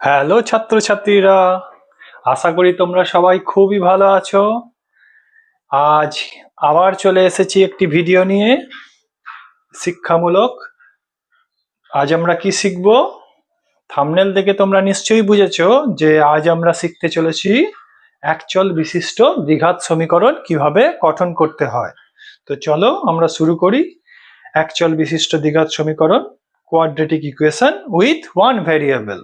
Hello ছাত্রছাত্রীরা, আশা করি তোমরা সবাই খুবই ভালো আছো। আজ আবার চলে এসেছি একটি ভিডিও নিয়ে, শিক্ষামূলক। আজ আমরা কি শিখব? থাম্বনেল দেখে তোমরা নিশ্চয়ই বুঝেছো যে আজ আমরা শিখতে চলেছি একচল বিশিষ্ট দ্বিঘাত সমীকরণ কিভাবে গঠন করতে হয়। তো চলো আমরা শুরু করি। একচল বিশিষ্ট দ্বিঘাত সমীকরণ, quadratic equation with one variable.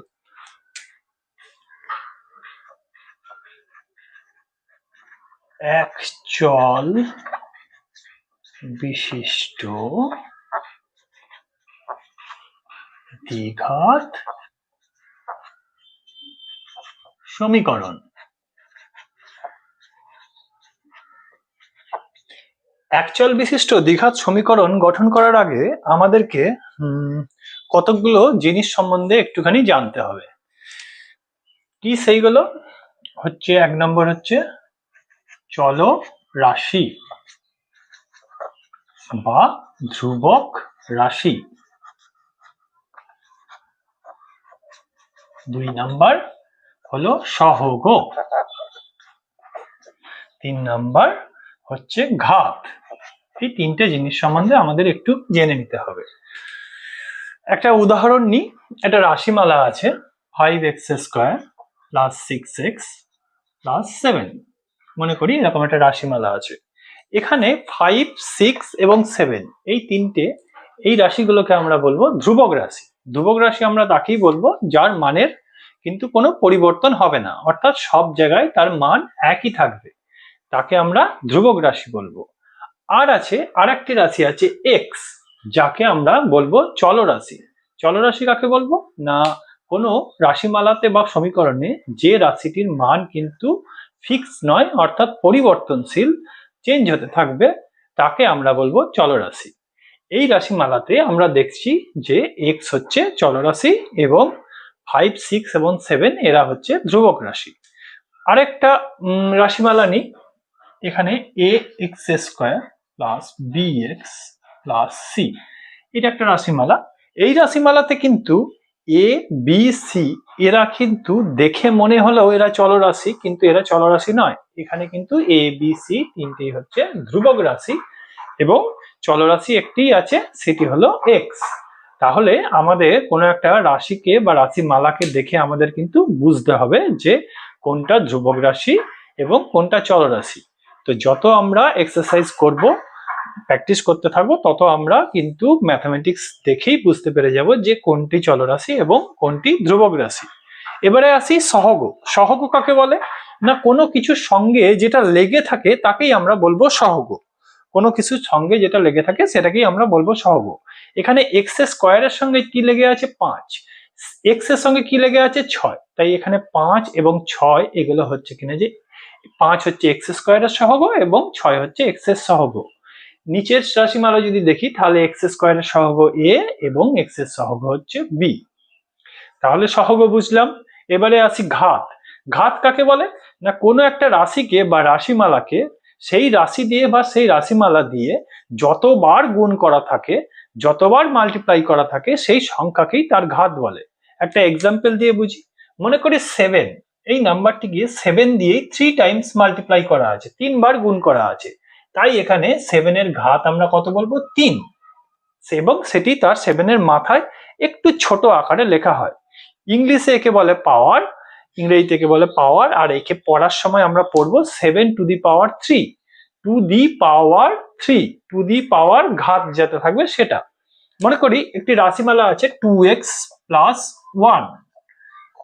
একচল বিশিষ্ট দ্বিঘাত সমীকরণ। একচল বিশিষ্ট দ্বিঘাত সমীকরণ গঠন করার আগে আমাদেরকে কতগুলো জিনিস সম্বন্ধে একটুখানি জানতে হবে। কি সেইগুলো? হচ্ছে এক নম্বর হচ্ছে চলরাশি বা ধ্রুবক রাশি। দুই নাম্বার হলো সহগ। তিন নাম্বার হচ্ছে ঘাত। এই তিনটে জিনিস সম্বন্ধে আমাদের একটু জেনে নিতে হবে। একটা উদাহরণ নিই। একটা রাশিমালা আছে 5x² + 6x + 7। মনে করি এরকম একটা রাশিমালা আছে। এখানে 5, 6 এবং 7 এই তিনটে এই রাশিগুলোকে আমরা বলবো ধ্রুবক রাশি। ধ্রুবক রাশি আমরা তাকেই বলবো যার মানের কিন্তু কোনো পরিবর্তন হবে না, অর্থাৎ সব জায়গায় তার মান একই থাকবে, তাকে আমরা ধ্রুবক রাশি বলবো। আর আছে আরেকটি রাশি আছে x, যাকে আমরা বলবো চলরাশি। চলরাশি কাকে বলবো না, কোনো রাশিমালাতে বা সমীকরণে যে রাশিটির মান কিন্তু ফিক্স নয়, অর্থাৎ পরিবর্তনশীল, চেঞ্জ হতে থাকবে, তাকে আমরা বলবো চলরাশি। এই রাশিমালাতে আমরা দেখছি যে x হচ্ছে চলরাশি এবং 5, 6 এবং 7 এরা হচ্ছে ধ্রুবক রাশি। আরেকটা রাশিমালা নিই। এখানে ax² + bx + c, এটা একটা রাশিমালা। এই রাশিমালাতে কিন্তু a b c এরা কিন্তু দেখে মনে হলেও এরা চলরাশি, কিন্তু এরা চলরাশি নয়। এখানে কিন্তু a b c তিনটেই হচ্ছে ধ্রুবক রাশি এবং চলরাশি একটি আছে, সেটি হলো x। তাহলে আমাদের কোনো একটা রাশিকে বা রাশিমালাকে দেখে আমাদের কিন্তু বুঝতে হবে যে কোনটা ধ্রুবক রাশি এবং কোনটা চলরাশি। তো যত আমরা এক্সারসাইজ করব, প্র্যাকটিস করতে থাকবো, তত আমরা কিন্তু ম্যাথমেটিক্স দেখেই বুঝতে পেরে যাব যে কোনটি চলরাশি এবং কোনটি ধ্রুবক রাশি। এবারে আসি সহগ। সহগ কাকে বলে না, কোনো কিছুর সঙ্গে যেটা লেগে থাকে তাকেই আমরা বলবো সহগ। কোনো কিছুর সঙ্গে যেটা লেগে থাকে সেটাকেই আমরা বলবো সহগ। এখানে x² এর সঙ্গে কি লেগে আছে 5, x এর সঙ্গে কি লেগে আছে 6, তাই এখানে 5 এবং 6 এগুলো হচ্ছে কিনা যে 5 হচ্ছে x² এর সহগ এবং 6 হচ্ছে x এর সহগ। নিচের রাশিমালা যদি দেখি তাহলে x² এর সহগ a এবং x এর সহগ হচ্ছে b। তাহলে সহগ বুঝলাম। এবারে আসি ঘাত। ঘাত কাকে বলে না, কোনো একটা রাশিকে বা রাশিমালাকে সেই রাশি দিয়ে বা সেই রাশিমালা দিয়ে যতবার গুণ করা থাকে, যতবার মাল্টিপ্লাই করা থাকে, সেই সংখ্যাকেই তার ঘাত বলে। একটা এক্সাম্পল দিয়ে বুঝি। মনে করি 7, এই নাম্বারটিকে 7 দিয়ে 3 টাইমস মাল্টিপ্লাই করা আছে, 3 বার গুণ করা আছে, তাই এখানে 7 এর ঘাত আমরা কত বলবো 3, এবং সেটি তার 7 এর মাথায় একটু ছোট আকারে লেখা হয়। ইংলিশে একে বলে পাওয়ার, ইংরেজিতে একে বলে পাওয়ার, আর একে পড়ার সময় আমরা পড়বো 7⁻3, two the power 3, two the পাওয়ার ঘাত যেটা থাকবে সেটা। মনে করি একটি রাশিমালা আছে 2x + 1,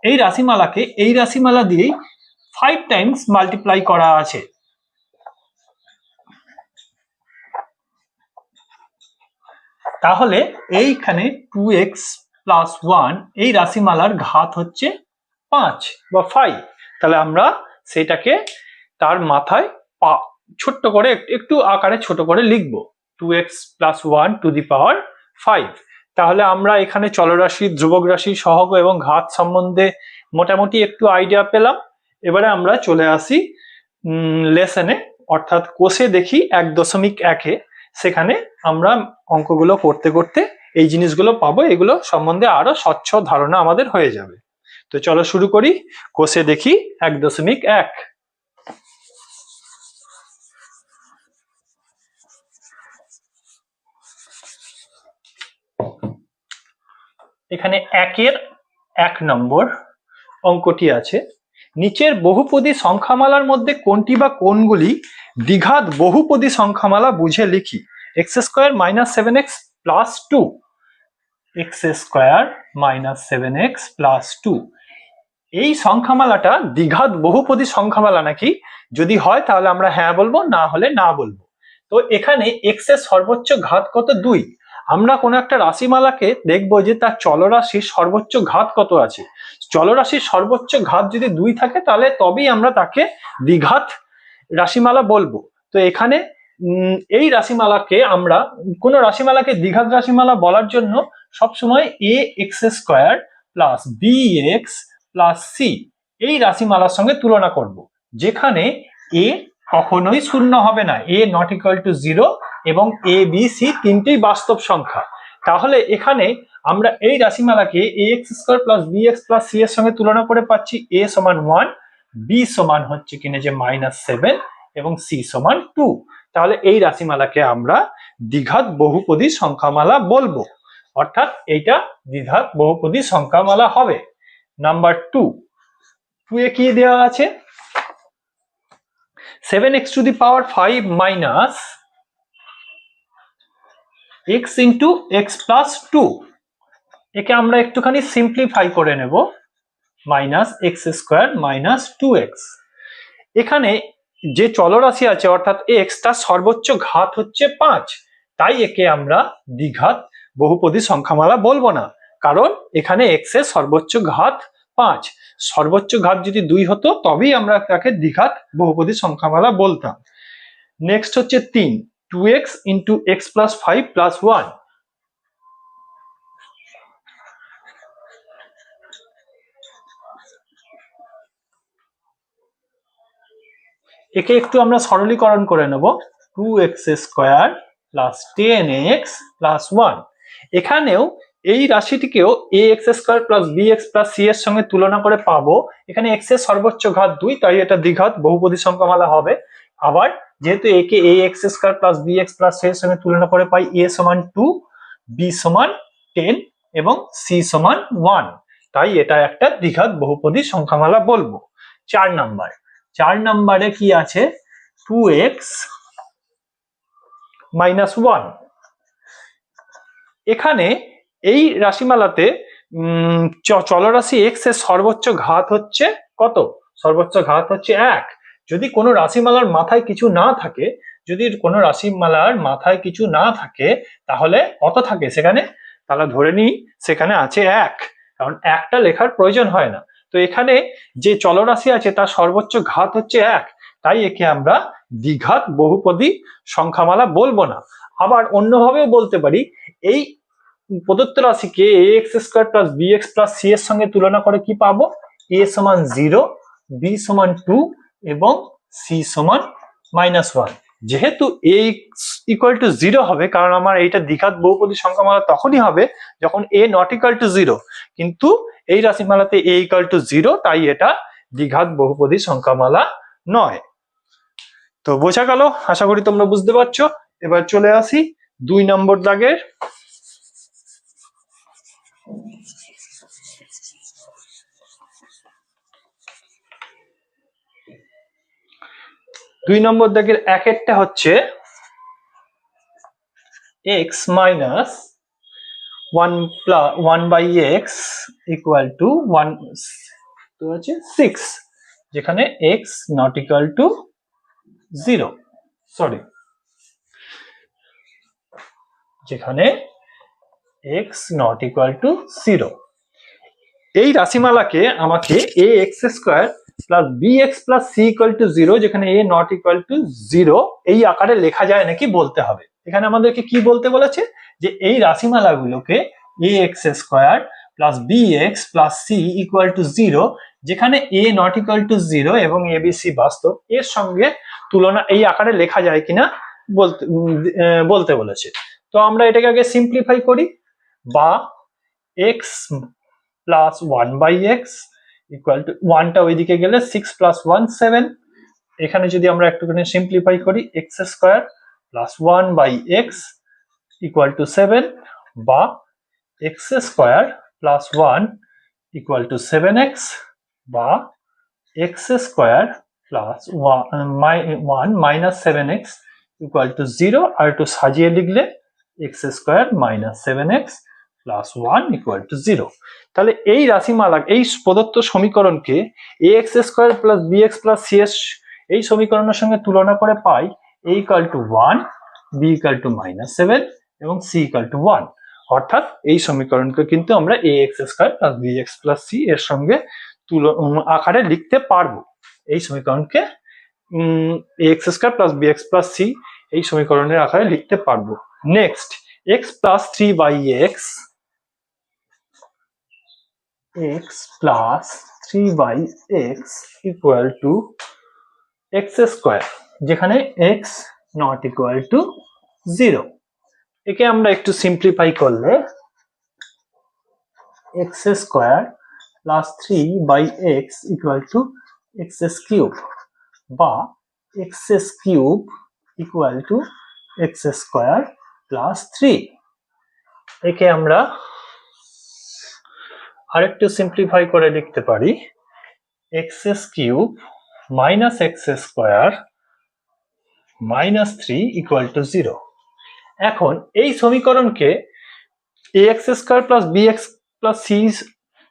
এই রাশিমালাকে এই রাশিমালা দিয়েই 5 টাইমস মাল্টিপ্লাই করা আছে। তাহলে এইখানে 2x + 1 এই রাশিমালার ঘাত হচ্ছে 5 বা 5। তাহলে আমরা সেটাকে তার মাথায় ছোট্ট করে একটু আকারে ছোট করে লিখব, 2x + 1 টু দি পাওয়ার 5। তাহলে আমরা এখানে চলরাশি, ধ্রুবক রাশি, সহগ এবং ঘাত সম্বন্ধে মোটামুটি একটু আইডিয়া পেলাম। এবারে আমরা চলে আসি লেসনে, অর্থাৎ কোষে দেখি 1.1-এ। সেখানে আমরা অঙ্কগুলো করতে করতে এই জিনিসগুলো পাবো, এগুলো সম্বন্ধে আরো স্বচ্ছ ধারণা আমাদের হয়ে যাবে। তো চলো শুরু করি। কষে দেখি 1.1। এখানে 1-এর 1 নম্বর অঙ্কটি আছে, নিচের বহুপদী সংখ্যামালার মধ্যে কোনটি বা কোনগুলি দ্বিঘাত বহুপদী সংখ্যামালা বুঝে লিখি। x² - 7x + 2, x² - 7x + 2। এই সংখ্যামালাটা দ্বিঘাত বহুপদী সংখ্যামালা নাকি? যদি হয় তাহলে আমরা হ্যাঁ বলবো, না হলে না বলবো। তো এখানে x এর সর্বোচ্চ ঘাত কত? 2। আমরা কোনো একটা রাশিমালাকে দেখবো যে তার চলরাশির সর্বোচ্চ ঘাত কত আছে। চলরাশির সর্বোচ্চ ঘাত যদি 2 থাকে তাহলে তবেই আমরা তাকে দ্বিঘাত রাশিমালা বলবো। তো এখানে এই রাশিমালাকে আমরা কোনো রাশিমালাকে দ্বিঘাত রাশিমালা বলার জন্য সবসময় ax² + bx + c এই রাশিমালার সঙ্গে তুলনা করব, যেখানে a কখনোই শূন্য হবে না, a ≠ 0 এবং a b c তিনটেই বাস্তব সংখ্যা। তাহলে এখানে আমরা এই রাশিমালাকে ax² + bx + c এর সঙ্গে তুলনা করে পাচ্ছি a = 1, b সমান হচ্ছে কিনা যে -7 এবং c সমান 2। তাহলে এই রাশিমালাকে আমরা দ্বিঘাত বহুপদী সংখ্যামালা বলবো, অর্থাৎ এইটা দ্বিঘাত বহুপদী সংখ্যামালা হবে। নাম্বার 2 এ কি দেওয়া আছে? 7x⁵ - x × x + 2। একে আমরা একটুখানি সিম্পলিফাই করে নেব, -x² - 2x। এখানে যে চলরাশি আছে অর্থাৎ x, তার সর্বোচ্চ ঘাত হচ্ছে 5, তাই একে আমরা দ্বিঘাত বহুপদী সংখ্যামালা বলবো না, কারণ এখানে x এর সর্বোচ্চ ঘাত 5। সর্বোচ্চ ঘাত যদি 2 হতো তবেই আমরা তাকে দ্বিঘাত বহুপদী সংখ্যামালা বলতাম। নেক্সট হচ্ছে 3, 2x × x + 5 + 1। একে একটু আমরা সরলীকরণ করে নেব, 2x² + 10x + 1। এখানেও এই রাশিটিকেও ax² + bx + c এর সঙ্গে তুলনা করে পাবো। এখানে x এর সর্বোচ্চ ঘাত 2, তাই এটা দ্বিঘাত বহুপদী সংখ্যামালা হবে। আবার যেহেতু একে ax² + bx + c এর সঙ্গে তুলনা করে পাই a = 2, b = 10 এবং c = 1, তাই এটা একটা দ্বিঘাত বহুপদী সংখ্যামালা বলবো। 4 নম্বরে কি আছে? 2x - 1। এখানে এই রাশিমালাতে চলরাশি x এর সর্বোচ্চ ঘাত হচ্ছে কত? সর্বোচ্চ ঘাত হচ্ছে 1। যদি কোনো রাশিমালার মাথায় কিছু না থাকে, তাহলে কত থাকে সেখানে? তাহলে ধরে নিই সেখানে আছে 1, কারণ 1টা লেখার প্রয়োজন হয় না। তো এখানে যে চলরাশি আছে তার সর্বোচ্চ ঘাত হচ্ছে 1, তাই একে আমরা দ্বিঘাত বহুপদী সংখ্যামালা বলবো না। আবার অন্যভাবেও বলতে পারি, এই প্রদত্ত রাশিকে ax² + bx + c এর সঙ্গে তুলনা করে কি পাবো? a = 0, b = 2 এবং c = -1। যেহেতু ax = 0 হবে, কারণ আমার এইটা দ্বিঘাত বহুপদী সংখ্যামালা তখনই হবে যখন a ≠ 0, কিন্তু এই রাশিমালাতে a = 0, তাই এটা দ্বিঘাত বহুপদী সংখ্যামালা নয়। তো বোঝা গেল? আশা করি তোমরা বুঝতে পারছো। এবার চলে আসি 2 নম্বর দাগের। 2 নম্বর দাগের 1-এরটা হচ্ছে x - 1/x = 1, তো হচ্ছে 6, যেখানে x ≠ 0, সরি, যেখানে x ≠ 0। এই রাশিমালাকে আমাকে ax² + bx + c = 0, যেখানে a ≠ 0 এই আকারে লেখা যায় নাকি বলতে হবে। এখানে আমাদেরকে কি বলতে বলেছে? যে এই রাশিমালাগুলোকে ax² + bx + c = 0, যেখানে a ≠ 0 এবং abc বাস্তব, এর সঙ্গে তুলনা এই আকারে লেখা যায় কিনা বলতে বলেছে। তো আমরা এটাকে আগে সিম্পলিফাই করি, বা x + 1/x ইকুয়াল টু 1টা ওইদিকে গেলে 6 প্লাস 1 7। এখানে যদি আমরা একটুখানি সিম্পলিফাই করি x square plus 1 by x equal to 7 বা x square plus 1 equal to 7x বা x square plus 1 minus 7x equal to 0 আর একটু সাজিয়ে লিখলে x square minus 7x plus 1 equal to 0। তাহলে এই রাশিমালা এই প্রদত্ত সমীকরণকে a x square plus b x plus c as এই সমীকরণের সঙ্গে তুলনা করে পাই a equal to 1, b equal two minus 7 এবং c ইকুয়াল টু 1। অর্থাৎ এই সমীকরণকে কিন্তু আমরা a x square plus b x plus c এর সঙ্গে আকারে লিখতে পারবো। এই সমীকরণকে a x square plus b x plus c এই সমীকরণের আকারে লিখতে পারবো। Next x plus 3 by x plus 3 by x equal to x square, যেখানে এক্স নট ইকুয়াল টু 0। একে আমরা একটু সিম্পলিফাই করলে x square plus 3 by x equal to x cube বা x cube equal to x square plus 3। একে আমরা আরেকটু simplify করে লিখতে পারি x cube minus x square minus 3 equal to 0। এখন এই সমীকরণকে a x square plus b x plus c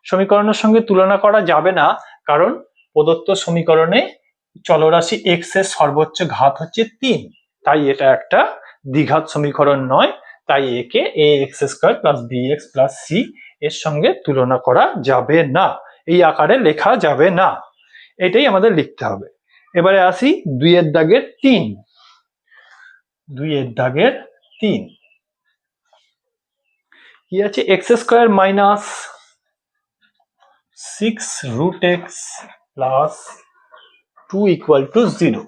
সমীকরণের সঙ্গে তুলনা করা যাবে না, কারণ প্রদত্ত সমীকরণে চলরাশি এক্স এর সর্বোচ্চ ঘাত হচ্ছে 3, তাই এটা একটা দ্বিঘাত সমীকরণ নয়। তাই একে a x square plus b x plus c এর সঙ্গে তুলনা করা যাবে না, এই আকারে লেখা যাবে না, এটাই আমাদের লিখতে হবে। এবারে আসি 2 এর দাগের 3। 2 এর দাগের 3 কি আছে? X square minus 6 root x plus 2 equal to 0।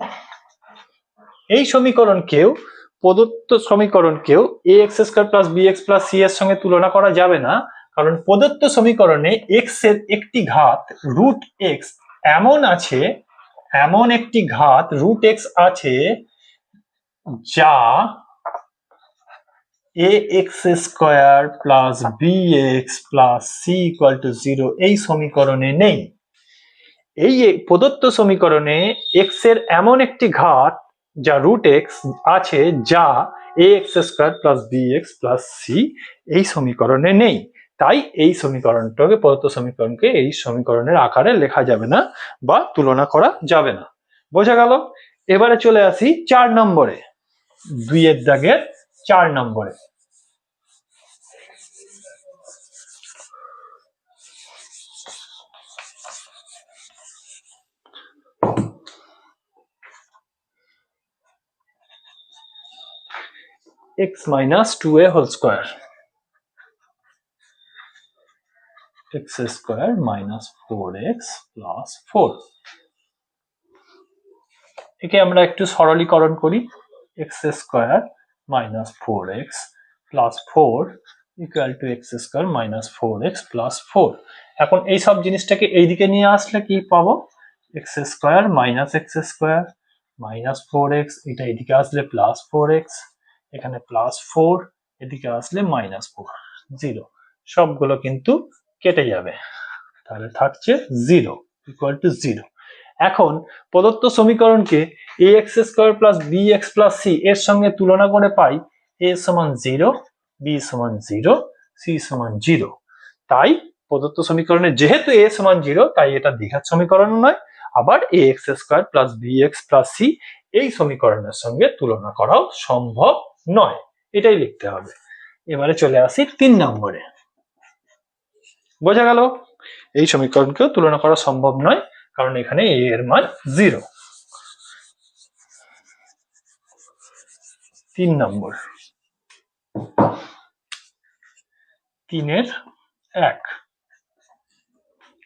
এই সমীকরণকেও প্রদত্ত সমীকরণকেও a x square plus b x plus c এর সঙ্গে তুলনা করা যাবে না, কারণ প্রদত্ত সমীকরণে এক্স এর একটি ঘাত রুট এক্স এমন একটি ঘাত রুট এক্স আছে যা a x square plus b x plus c equal to 0 এই সমীকরণে নেই। এই প্রদত্ত সমীকরণে এক্স এর এমন একটি ঘাত যা রুট এক্স আছে যা a x square plus b x plus c এই সমীকরণে নেই, তাই এই সমীকরণটাকে প্রদত্ত সমীকরণকে এই সমীকরণের আকারে লেখা যাবে না বা তুলনা করা যাবে না। বোঝা গেল? এবারে চলে আসি 4 নম্বরে, 2 এর দাগের 4 নম্বরে। x minus 2a whole square, x square minus 4x plus 4। একে আমরা একটু সরলীকরণ করি, x square minus 4x plus 4 equal to x square minus 4x plus 4। এখন এই সব জিনিসটাকে এইদিকে নিয়ে আসলে কি পাবো? x square minus x square minus 4x, এটা এদিকে আসলে প্লাস 4x, এখানে প্লাস 4, এদিকে আসলে মাইনাস 4, 0 সবগুলো কিন্তু কেটে যাবে, তাহলে থাকছে 0 ইকুয়াল টু 0। এখন প্রদত্ত সমীকরণকে a x square plus b x plus c এর সঙ্গে তুলনা করে পাই এ সমান 0, বি সমান 0, সি সমান 0। তাই প্রদত্ত সমীকরণে যেহেতু এ সমান 0, তাই এটা দ্বিঘাত সমীকরণ নয়, আবার a x square plus b x plus c এই সমীকরণের সঙ্গে তুলনা করাও সম্ভব নয়, এটাই লিখতে হবে। এবারে চলে আসি 3 নম্বরে। বোঝা গেল? এই সমীকরণকেও তুলনা করা সম্ভব নয়, কারণ এখানে এ এর মান 0। 3 নম্বর, 3 এর 1,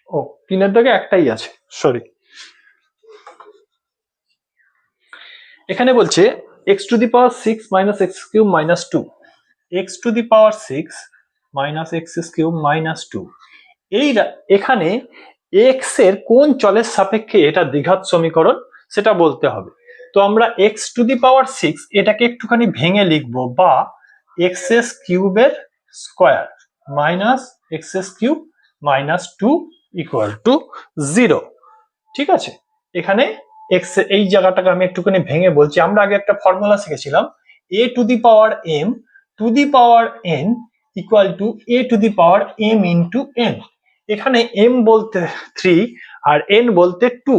ও 3 এর দাগে একটাই আছে, সরি। এখানে বলছে x to the power 6 minus x cube minus 2, x to the power 6 minus x cube minus 2। এখানে এক্স এর কোন চলের সাপেক্ষে এটা দ্বিঘাত সমীকরণ সেটা বলতে হবে। তো আমরা এক্স টু দি পাওয়ার 6 এটাকে একটুখানি ভেঙে লিখবো, বা এক্স এস কিউবের square minus x S cube minus 2 equal to 0। ঠিক আছে, এখানে এক্স এই জায়গাটাকে আমি একটুখানি ভেঙে বলছি। আমরা আগে একটা ফর্মুলা শিখেছিলাম, a to the power m to the power n equal to a to the power m into n. এখানে এম বলতে 3 আর এন বলতে 2,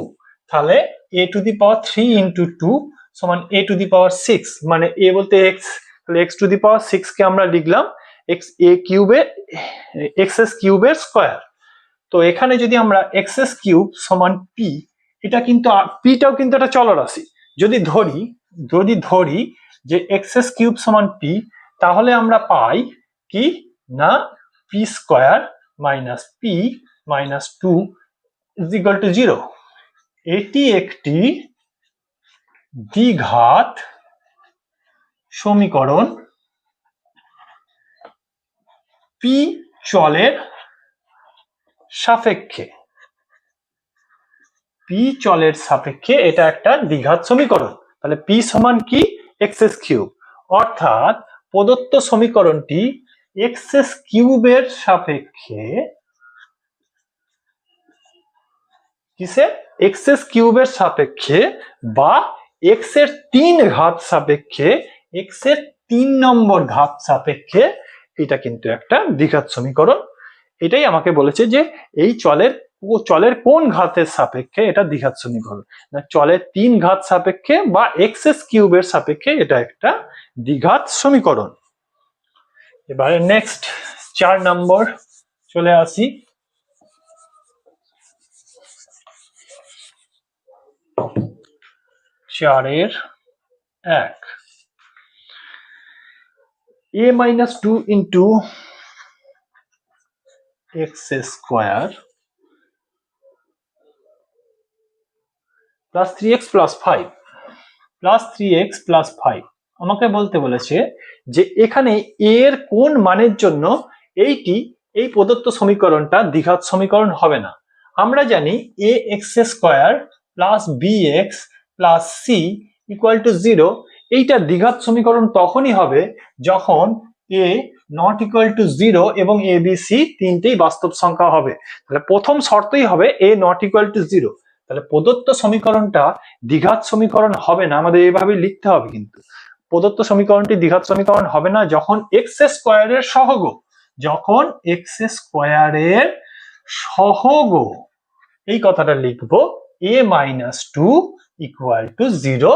তাহলে এ টু দি পাওয়ার 3 ইন্টু 2 সমান এ টু দি পাওয়ার 6, মানে এ বলতে এক্স, তাহলে এক্স টু দি পাওয়ার 6 কে আমরা লিখলাম এক্স এ কিউবের এক্স এস কিউবের স্কোয়ার। তো এখানে যদি আমরা এক্স এস কিউব সমান পি, এটা কিন্তু পিটাও কিন্তু একটা চলরাশি, যদি ধরি যে এক্স এস কিউব সমান পি, তাহলে আমরা পাই কি না P square minus P minus 2 is equal to 0। এটি একটি দ্বিঘাত সমীকরণ পি চলের সাপেক্ষে। পি চলের সাপেক্ষে এটা একটা দ্বিঘাত সমীকরণ। তাহলে পি সমান কি এক্স এস কিউব, অর্থাৎ প্রদত্ত সমীকরণটি এক্স এস কিউবের সাপেক্ষে, কিসের এক্স এস কিউবের সাপেক্ষে বা এক্স এর 3 ঘাত সাপেক্ষে, এক্স এর 3 নম্বর ঘাত সাপেক্ষে এটা কিন্তু একটা দ্বিঘাত সমীকরণ। এটাই আমাকে বলেছে যে এই চলের কোন ঘাতের সাপেক্ষে এটা দ্বিঘাত সমীকরণ, না চলের 3 ঘাত সাপেক্ষে বা এক্স এস কিউবের সাপেক্ষে এটা একটা দ্বিঘাত সমীকরণ। এবারে নেক্সট 4 নম্বর চলে আসি। চারের 1, a minus 2 into x square plus 3x plus 5 plus 3x plus 5 আমাকে বলতে বলেছে যে এখানে a এর কোন মানের জন্য এই প্রদত্ত সমীকরণটা দ্বিঘাত সমীকরণ হবে না। আমরা জানি ax square plus bx plus c equal to 0। এইটা দ্বিঘাত সমীকরণ তখনই হবে যখন a নট ইকুয়াল টু 0 এবং a b c তিনটেই বাস্তব সংখ্যা হবে। তাহলে প্রথম শর্তই হবে a নট ইকুয়াল টু 0। তাহলে প্রদত্ত সমীকরণটা দ্বিঘাত সমীকরণ হবে না, আমাদের এইভাবে লিখতে হবে। কিন্তু প্রদত্ত সমীকরণটি দ্বিঘাত সমীকরণ হবে না যখন এক্স স্কোয়ারের সহগ, যখন এক্স স্কোয়ারের সহগ এই কথাটা লিখবো a মাইনাস 2 ইকুয়াল টু 0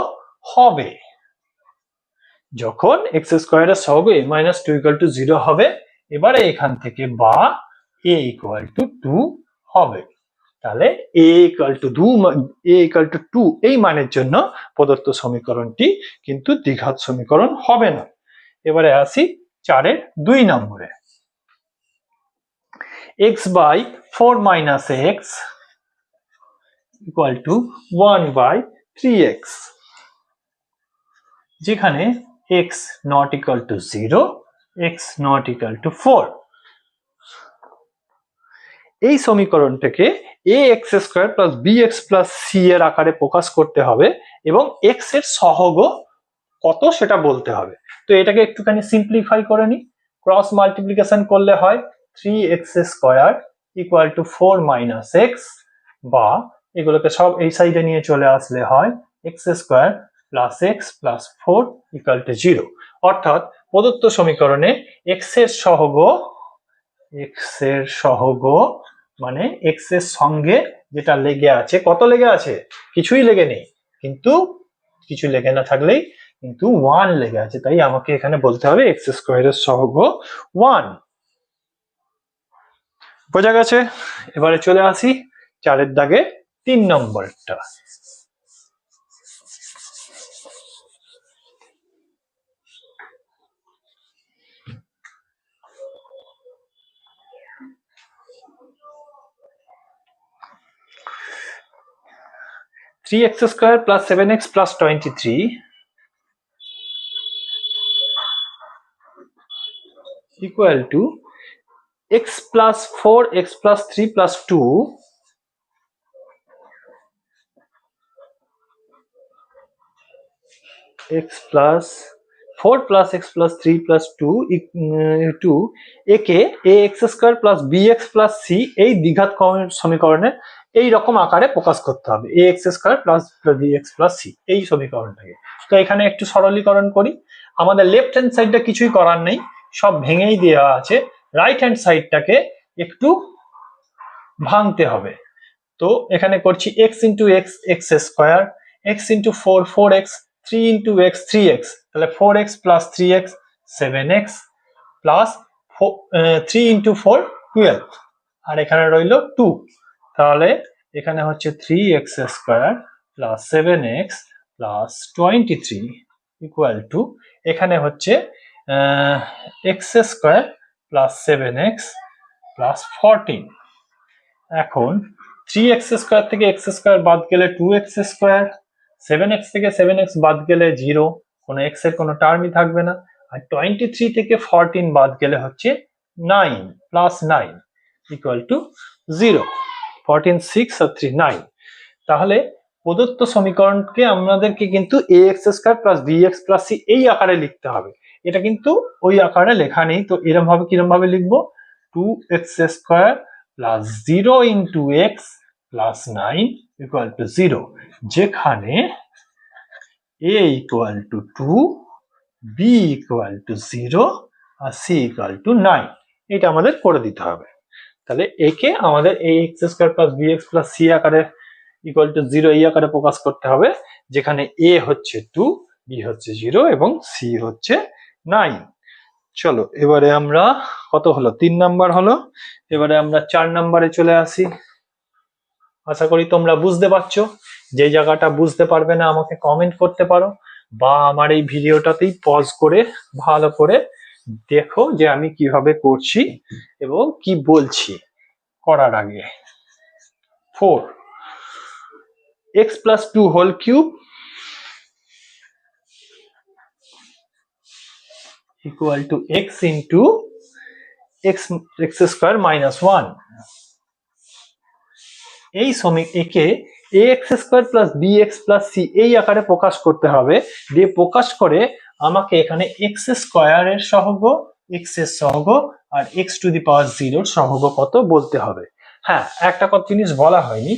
হবে। যখন এক্স স্কোয়ারের সহগ a মাইনাস 2 ইকুয়াল টু 0 হবে, এবারে এখান থেকে বা a ইকুয়াল টু 2 হবে। তাহলে a ইকুয়াল টু 2 এই মানের জন্য প্রদত্ত সমীকরণটি কিন্তু দ্বিঘাত সমীকরণ হবে না। এবারে আসি 4-এর 2 নম্বরে। x by 4 minus x equal to 1 by 3x, যেখানে x not equal to 0, x not equal to 4। এই সমীকরণটাকে ax square plus bx plus c এর আকারে প্রকাশ করতে হবে এবং x এর সহগ কত সেটা বলতে হবে। তো এটাকে একটুখানি সিম্পলিফাই করে নি, ক্রস মাল্টিপ্লিকেশন করলে হয় 3x square equal to 4 minus x, বা এগুলোকে সব এই সাইডে নিয়ে চলে আসলে হয় x square plus x plus 4 equal to 0। অর্থাৎ প্রদত্ত সমীকরণে x এর সহগ মানে x এর সঙ্গে যেটা লেগে আছে, কত লেগে আছে, কিছুই লেগে নেই, কিন্তু কিছু লেগে না থাকলেই কিন্তু 1 লেগে আছে, তাই আমাকে এখানে বলতে হবে x স্কয়ারের সহগ 1। বোঝা গেছে? এবারে চলে আসি 4-এর দাগে 3 নম্বরটা। Three x square plus 7x plus 23 equal to x plus 4 x plus 3 plus 2 x plus 4 plus x plus 3 plus 2 একে a x square plus b x plus c এই দ্বিঘাত সমীকরণে এই রকম আকারে প্রকাশ করতে হবে, a x square plus b x plus c এই সমীকরণটাকে। তো এখানে একটু সরলীকরণ করি, আমাদের লেফট হ্যান্ড সাইডটা কিছুই করার নেই, সব ভেঙেই দেওয়া আছে, রাইট হ্যান্ড সাইডটাকে একটু ভাঙতে হবে। তো এখানে করছি x into x x square, x into 4 4x, 3 into x 3x, তাহলে 4x plus 3x 7x plus 3 into 4 12, আর এখানে রইল 2, তাহলে এখানে হচ্ছে 3x square plus 7x plus 23 equal to এখানে হচ্ছে x square plus 7x plus 14। এখন 3x স্কোয়ার থেকে x স্কোয়ার বাদ গেলে 2x স্কোয়ার, 7x থেকে 7x বাদ গেলে 0, কোনো x এর কোনো টার্মই থাকবে না, আর 23 থেকে 14 বাদ গেলে হচ্ছে 9 প্লাস 9 ইকুয়াল টু 0, 14 6 আর 3 9। তাহলে প্রদত্ত সমীকরণকে আমাদেরকে কিন্তু ax square plus bx plus c এই আকারে লিখতে হবে, এটা কিন্তু ওই আকারে লেখা নেই। তো কিরম ভাবে লিখবো, 2x square plus 0 into x plus 9 equal to 0, যেখানে a equal to 2, b equal to 0 আর c ইকুয়াল টু 9, এটা আমাদের করে দিতে হবে। তাহলে একে আমাদের ax square plus bx plus c আকারে ইকুয়াল টু 0 এই আকারে প্রকাশ করতে হবে, যেখানে a হচ্ছে 2, b হচ্ছে 0 এবং c হচ্ছে 9। চলো এবারে আমরা কত হলো, 3 নাম্বার হলো, এবারে আমরা 4 নাম্বারে চলে আসি। আশা করি তোমরা বুঝতে পারছো, যে জায়গাটা বুঝতে পারবে না আমাকে কমেন্ট করতে পারো, বা আমার এই ভিডিওটাতেই পজ করে ভালো করে দেখো যে আমি কিভাবে করছি এবং কি বলছি করার আগে। 4 x plus 2 whole cube equal to x into x square minus 1, এই একে ax square plus bx plus c এই আকারে প্রকাশ করতে হবে, দিয়ে প্রকাশ করে আমাকে এখানে x স্কোয়ারের সহগ, x এর সহগ আর x টু দি পাওয়ার 0 এর সহগ কত বলতে হবে। হ্যাঁ, একটা জিনিস বলা হয়নি,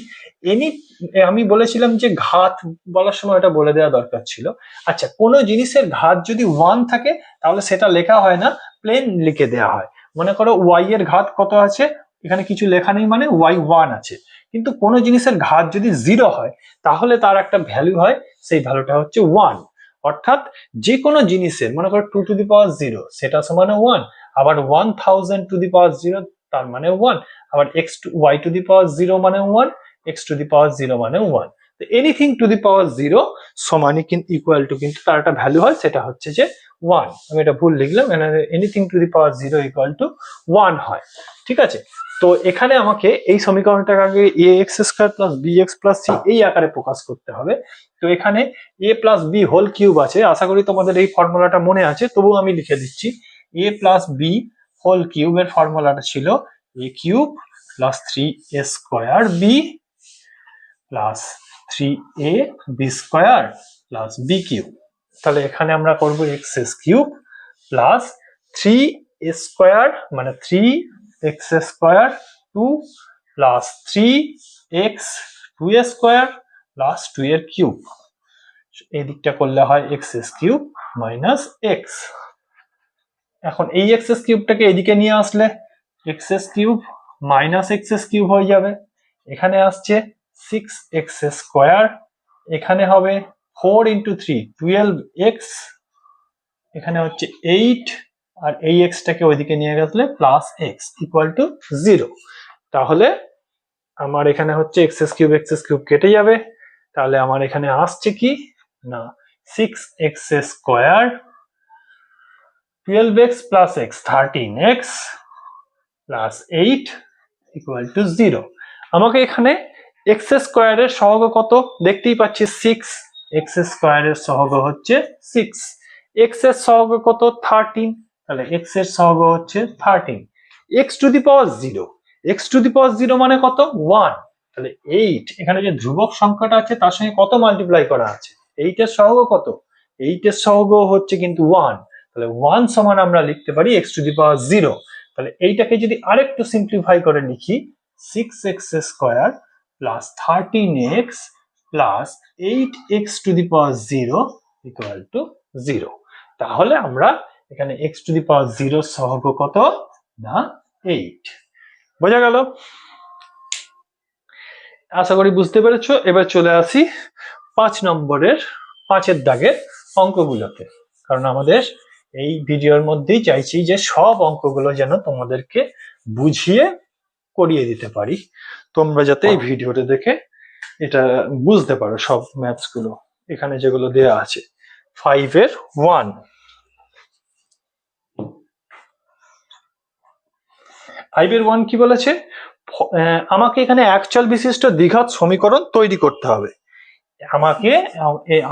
আমি বলেছিলাম যে ঘাত বলার সময় এটা বলে দেওয়া দরকার ছিল। আচ্ছা, কোন জিনিসের ঘাত যদি 1 থাকে তাহলে সেটা লেখা হয় না, প্লেন লিখে দেওয়া হয়। মনে করো y এর ঘাত কত আছে, এখানে কিছু লেখা নেই মানে y 1 আছে, কিন্তু কোন জিনিসের ঘাত যদি 0 হয় তাহলে তার একটা ভ্যালু হয়, সেই ভ্যালুটা হচ্ছে 1। অর্থাৎ যে কোনো জিনিসের মনে করো 2 টু দি পাওয়ার 0 সেটা সমান 1, আবার 1000 টু দি পাওয়ার 0 তার মানে 1, আবার y টু দি পাওয়ার 0 মানে 1, x টু দি পাওয়ার 0 মানে 1। তো এনিথিং টু দি পাওয়ার 0 সমানই কিন্তু ইকুয়াল টু কিন্তু তার একটা ভ্যালু হয়, সেটা হচ্ছে যে 1। আমি এটা ভুল লিখলাম, anything to the power 0 equal to 1 হয়। ঠিক আছে, তো এখানে আমাকে এই সমীকরণটাকে আগে ax square plus bx plus c এই আকারে প্রকাশ করতে হবে। তো এখানে a plus b whole cube আছে, আশা করি তোমাদের এই ফর্মুলাটা মনে আছে, তবুও আমি লিখে দিচ্ছি। a প্লাস b হোল কিউবের ফর্মুলাটা ছিল a cube plus 3a square b plus 3a b square plus b cube. তাহলে এখানে আমরা করব x cube plus 3a square মানে 3x square 2 plus 3x 2a square plus 2 এর কিউব, এই দিকটা করলে হয় x কিউব মাইনাস x। এখন এই x কিউবটাকে এদিকে নিয়ে আসলে x cube minus x cube হয়ে যাবে, এখানে আসছে 6x স্কয়ার, এখানে হবে 4 ইন্টু 3 12x, এখানে হচ্ছে 8, আর এই x টাকে ওইদিকে নিয়ে গেলে প্লাস x ইকুয়াল টু 0। তাহলে আমার এখানে হচ্ছে x কিউব কেটে যাবে, তাহলে আমার এখানে আসছে কি না 6x square 12x plus x 13x plus 8 equal to 0। আমাকে এখানে x স্কয়ারের সহগ কত দেখতেই পাচ্ছি 6, x স্কয়ারের সহগ হচ্ছে 6, x এর সহগ কত 13, তাহলে x এর সহগ হচ্ছে 13, x to the power 0, x to the power 0 মানে কত 1, তাহলে 8 এখানে যে ধ্রুবক সংখ্যাটা আছে তার সঙ্গে কত মাল্টিপ্লাই করা আছে, 8 এর সহগ কত 8 এর সহগ হচ্ছে কিন্তু 1, তাহলে 1 সমান আমরা লিখতে পারি x টু দি পাওয়ার 0। তাহলে এইটাকে যদি আরেকটু সিম্পলিফাই করে লিখি 6x square plus 13x plus 8x two the power 0 equal to 0। তাহলে আমরা এখানে x টু দি পাওয়ার 0 সহগ কত না 8। বোঝা গেল? আশা করি বুঝতে পেরেছো। এবার চলে আসি 5 নম্বরের 5-এর দাগের অঙ্কগুলোতে, কারণ আমাদের এই ভিডিওর মধ্যেই চাইছি যে সব অঙ্কগুলো যেন তোমাদেরকে বুঝিয়ে করিয়ে দিতে পারি, তোমরা যাতে এই ভিডিওটা দেখে এটা বুঝতে পারো সব ম্যাথস গুলো এখানে যেগুলো দেয়া আছে। 5-এর 1, কি বলেছে? আমাকে এখানে একচল বিশিষ্ট দ্বিঘাত সমীকরণ তৈরি করতে হবে।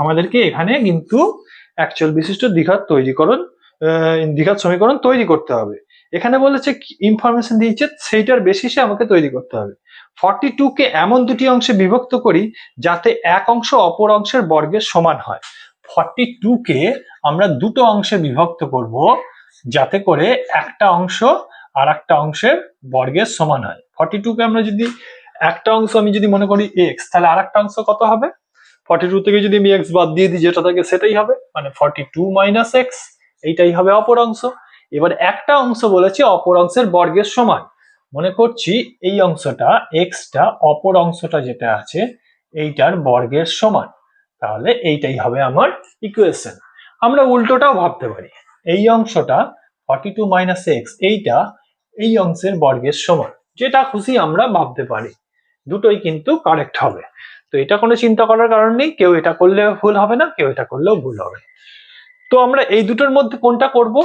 আমাদেরকে এখানে কিন্তু একচল বিশিষ্ট দ্বিঘাত সমীকরণ তৈরি করতে হবে। এখানে বলেছে ইনফরমেশন দিয়েছে সেইটার বেসিসে আমাকে তৈরি করতে হবে। 42 কে এমন দুটি অংশে বিভক্ত করি যাতে এক অংশ অপর অংশের বর্গের সমান হয়। 42 কে আমরা দুটো অংশে বিভক্ত করব যাতে করে একটা অংশ আর একটা অংশের বর্গের সমান হয়। 42 কে আমরা যদি একটা অংশ আমি যদি মনে করি x, তাহলে আর একটা অংশ কত হবে? 42 থেকে যদি আমি x বাদ দিয়ে দিই যেটা থাকে সেটাই হবে, মানে 42 মাইনাস x, এইটাই হবে অপর অংশ। এবার একটা অংশ বলেছে অপর অংশের বর্গের সমান, মনে করছি এই অংশটা xটা অপর অংশটা যেটা আছে এইটার বর্গের সমান, তাহলে এইটাই হবে আমার ইকুয়েশন। আমরা উল্টোটাও ভাবতে পারি, এই অংশটা 42 মাইনাস x এইটা এই অংশের বর্গের সমান, যেটা খুশি আমরা ভাবতে পারি, দুটোই কিন্তু কারেক্ট হবে। তো এটা কোনো চিন্তা করার কারণ নেই, কেউ এটা করলে ভুল হবে না, কেউ এটা করলেও ভুল হবে। তো আমরা এই দুটোর মধ্যে কোনটা করব?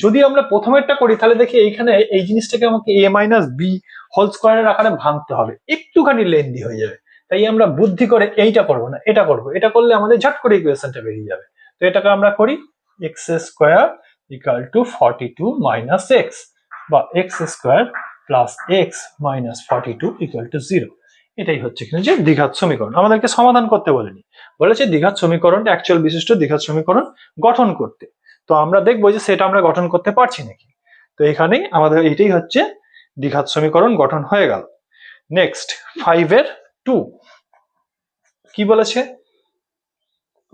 যদি আমরা প্রথমেরটা করি তাহলে দেখি এইখানে এই জিনিসটাকে আমাকে a মাইনাস বি হোল স্কয়ারের আকারে ভাঙতে হবে, একটুখানি লেন্দি হয়ে যাবে, তাই আমরা বুদ্ধি করে এইটা করব না, এটা করব। এটা করলে আমাদের ঝট করে ইকুয়েশনটা বেরিয়ে যাবে। তো এটাকে আমরা করি x square equal to 42 minus x, বা x square plus x minus 42 equal to 0। এটাই হচ্ছে এখানে যে দ্বিঘাত সমীকরণ। আমাদেরকে সমাধান করতে বলেনি, বলেছে দ্বিঘাত সমীকরণটা একচল বিশিষ্ট দ্বিঘাত সমীকরণ গঠন করতে। তো আমরা দেখবো যে সেটা আমরা গঠন করতে পারছি নাকি। তো এখানেই আমাদের এটাই হচ্ছে দ্বিঘাত সমীকরণ গঠন হয়ে গেল। নেক্সট 5-এর 2 কি বলেছে?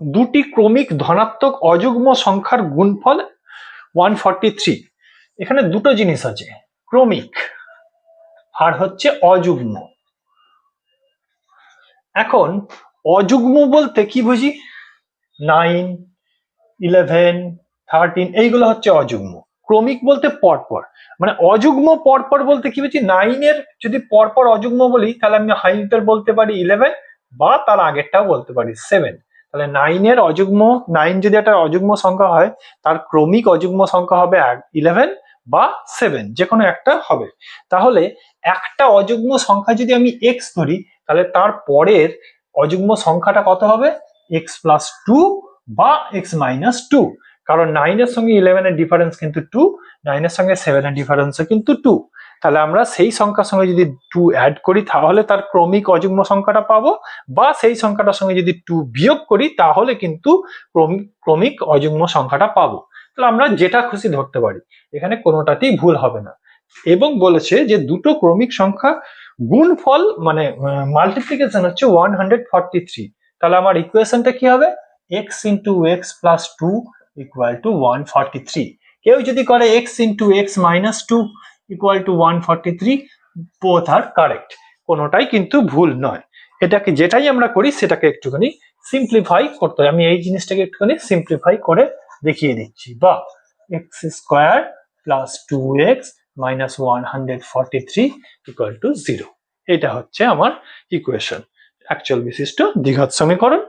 দুটি ক্রমিক ধনাত্মক অযুগ্ম সংখ্যার গুণফল 143। এখানে দুটো জিনিস আছে, ক্রমিক আর হচ্ছে অযুগ্ম। এখন অযুগ্ম বলতে কি বুঝি? 9, 11, 13 এইগুলো হচ্ছে অযুগ্ম। ক্রমিক বলতে পরপর, মানে অযুগ্ম পরপর বলতে কি বুঝি? 9-এর যদি পরপর অযুগ্ম বলি তাহলে আমি হাইটের বলতে পারি 11 বা তার আগেরটাও বলতে পারি 7। তাহলে 9-এর অযুগ্ম, 9 যদি একটা অযুগ্ম সংখ্যা হয় তার ক্রমিক অযুগ্ম সংখ্যা হবে 11 বা 7, যে কোনো একটা হবে। তাহলে একটা অযুগ্ম সংখ্যা যদি আমি x ধরি তাহলে তার পরের অযুগ্ম সংখ্যাটা কত হবে? x প্লাস 2 বা x মাইনাস 2, কারণ 9-এর সঙ্গে 11-এর ডিফারেন্স কিন্তু 2, 9-এর সঙ্গে 7-এর ডিফারেন্সও কিন্তু 2। তাহলে আমরা সেই সংখ্যার সঙ্গে যদি 2 অ্যাড করি তাহলে তার ক্রমিক অযুগ্ম সংখ্যাটা পাবো, বা সেই সংখ্যাটার সঙ্গে যদি 2 বিয়োগ করি তাহলে কিন্তু ক্রমিক অযুগ্ম সংখ্যাটা পাবো। তাহলে আমরা যেটা খুশি ধরতে পারি, এখানে কোনোটাতেই ভুল হবে না। এবং বলেছে যে দুটো ক্রমিক সংখ্যা গুণফল মানে মাল্টিপ্লিকেশন হচ্ছে 143। তাহলে আমার ইকুয়েশনটা কি হবে? x into x plus 2 equal to 143। কেউ যদি করে x into x minus 2 equal to 143, both are correct, কোনোটাই কিন্তু ভুল নয়। এটাকে যেটাই আমরা করি সেটাকে একটুখানি সিম্পলিফাই করতে হয়। আমি এই জিনিসটাকে একটুখানি সিম্পলিফাই করে দেখিয়ে দিচ্ছি। বা x square plus 2x minus 143 equal to 0। এটা হচ্ছে আমার ইকুয়েশন, একচল বিশিষ্ট দ্বিঘাত সমীকরণ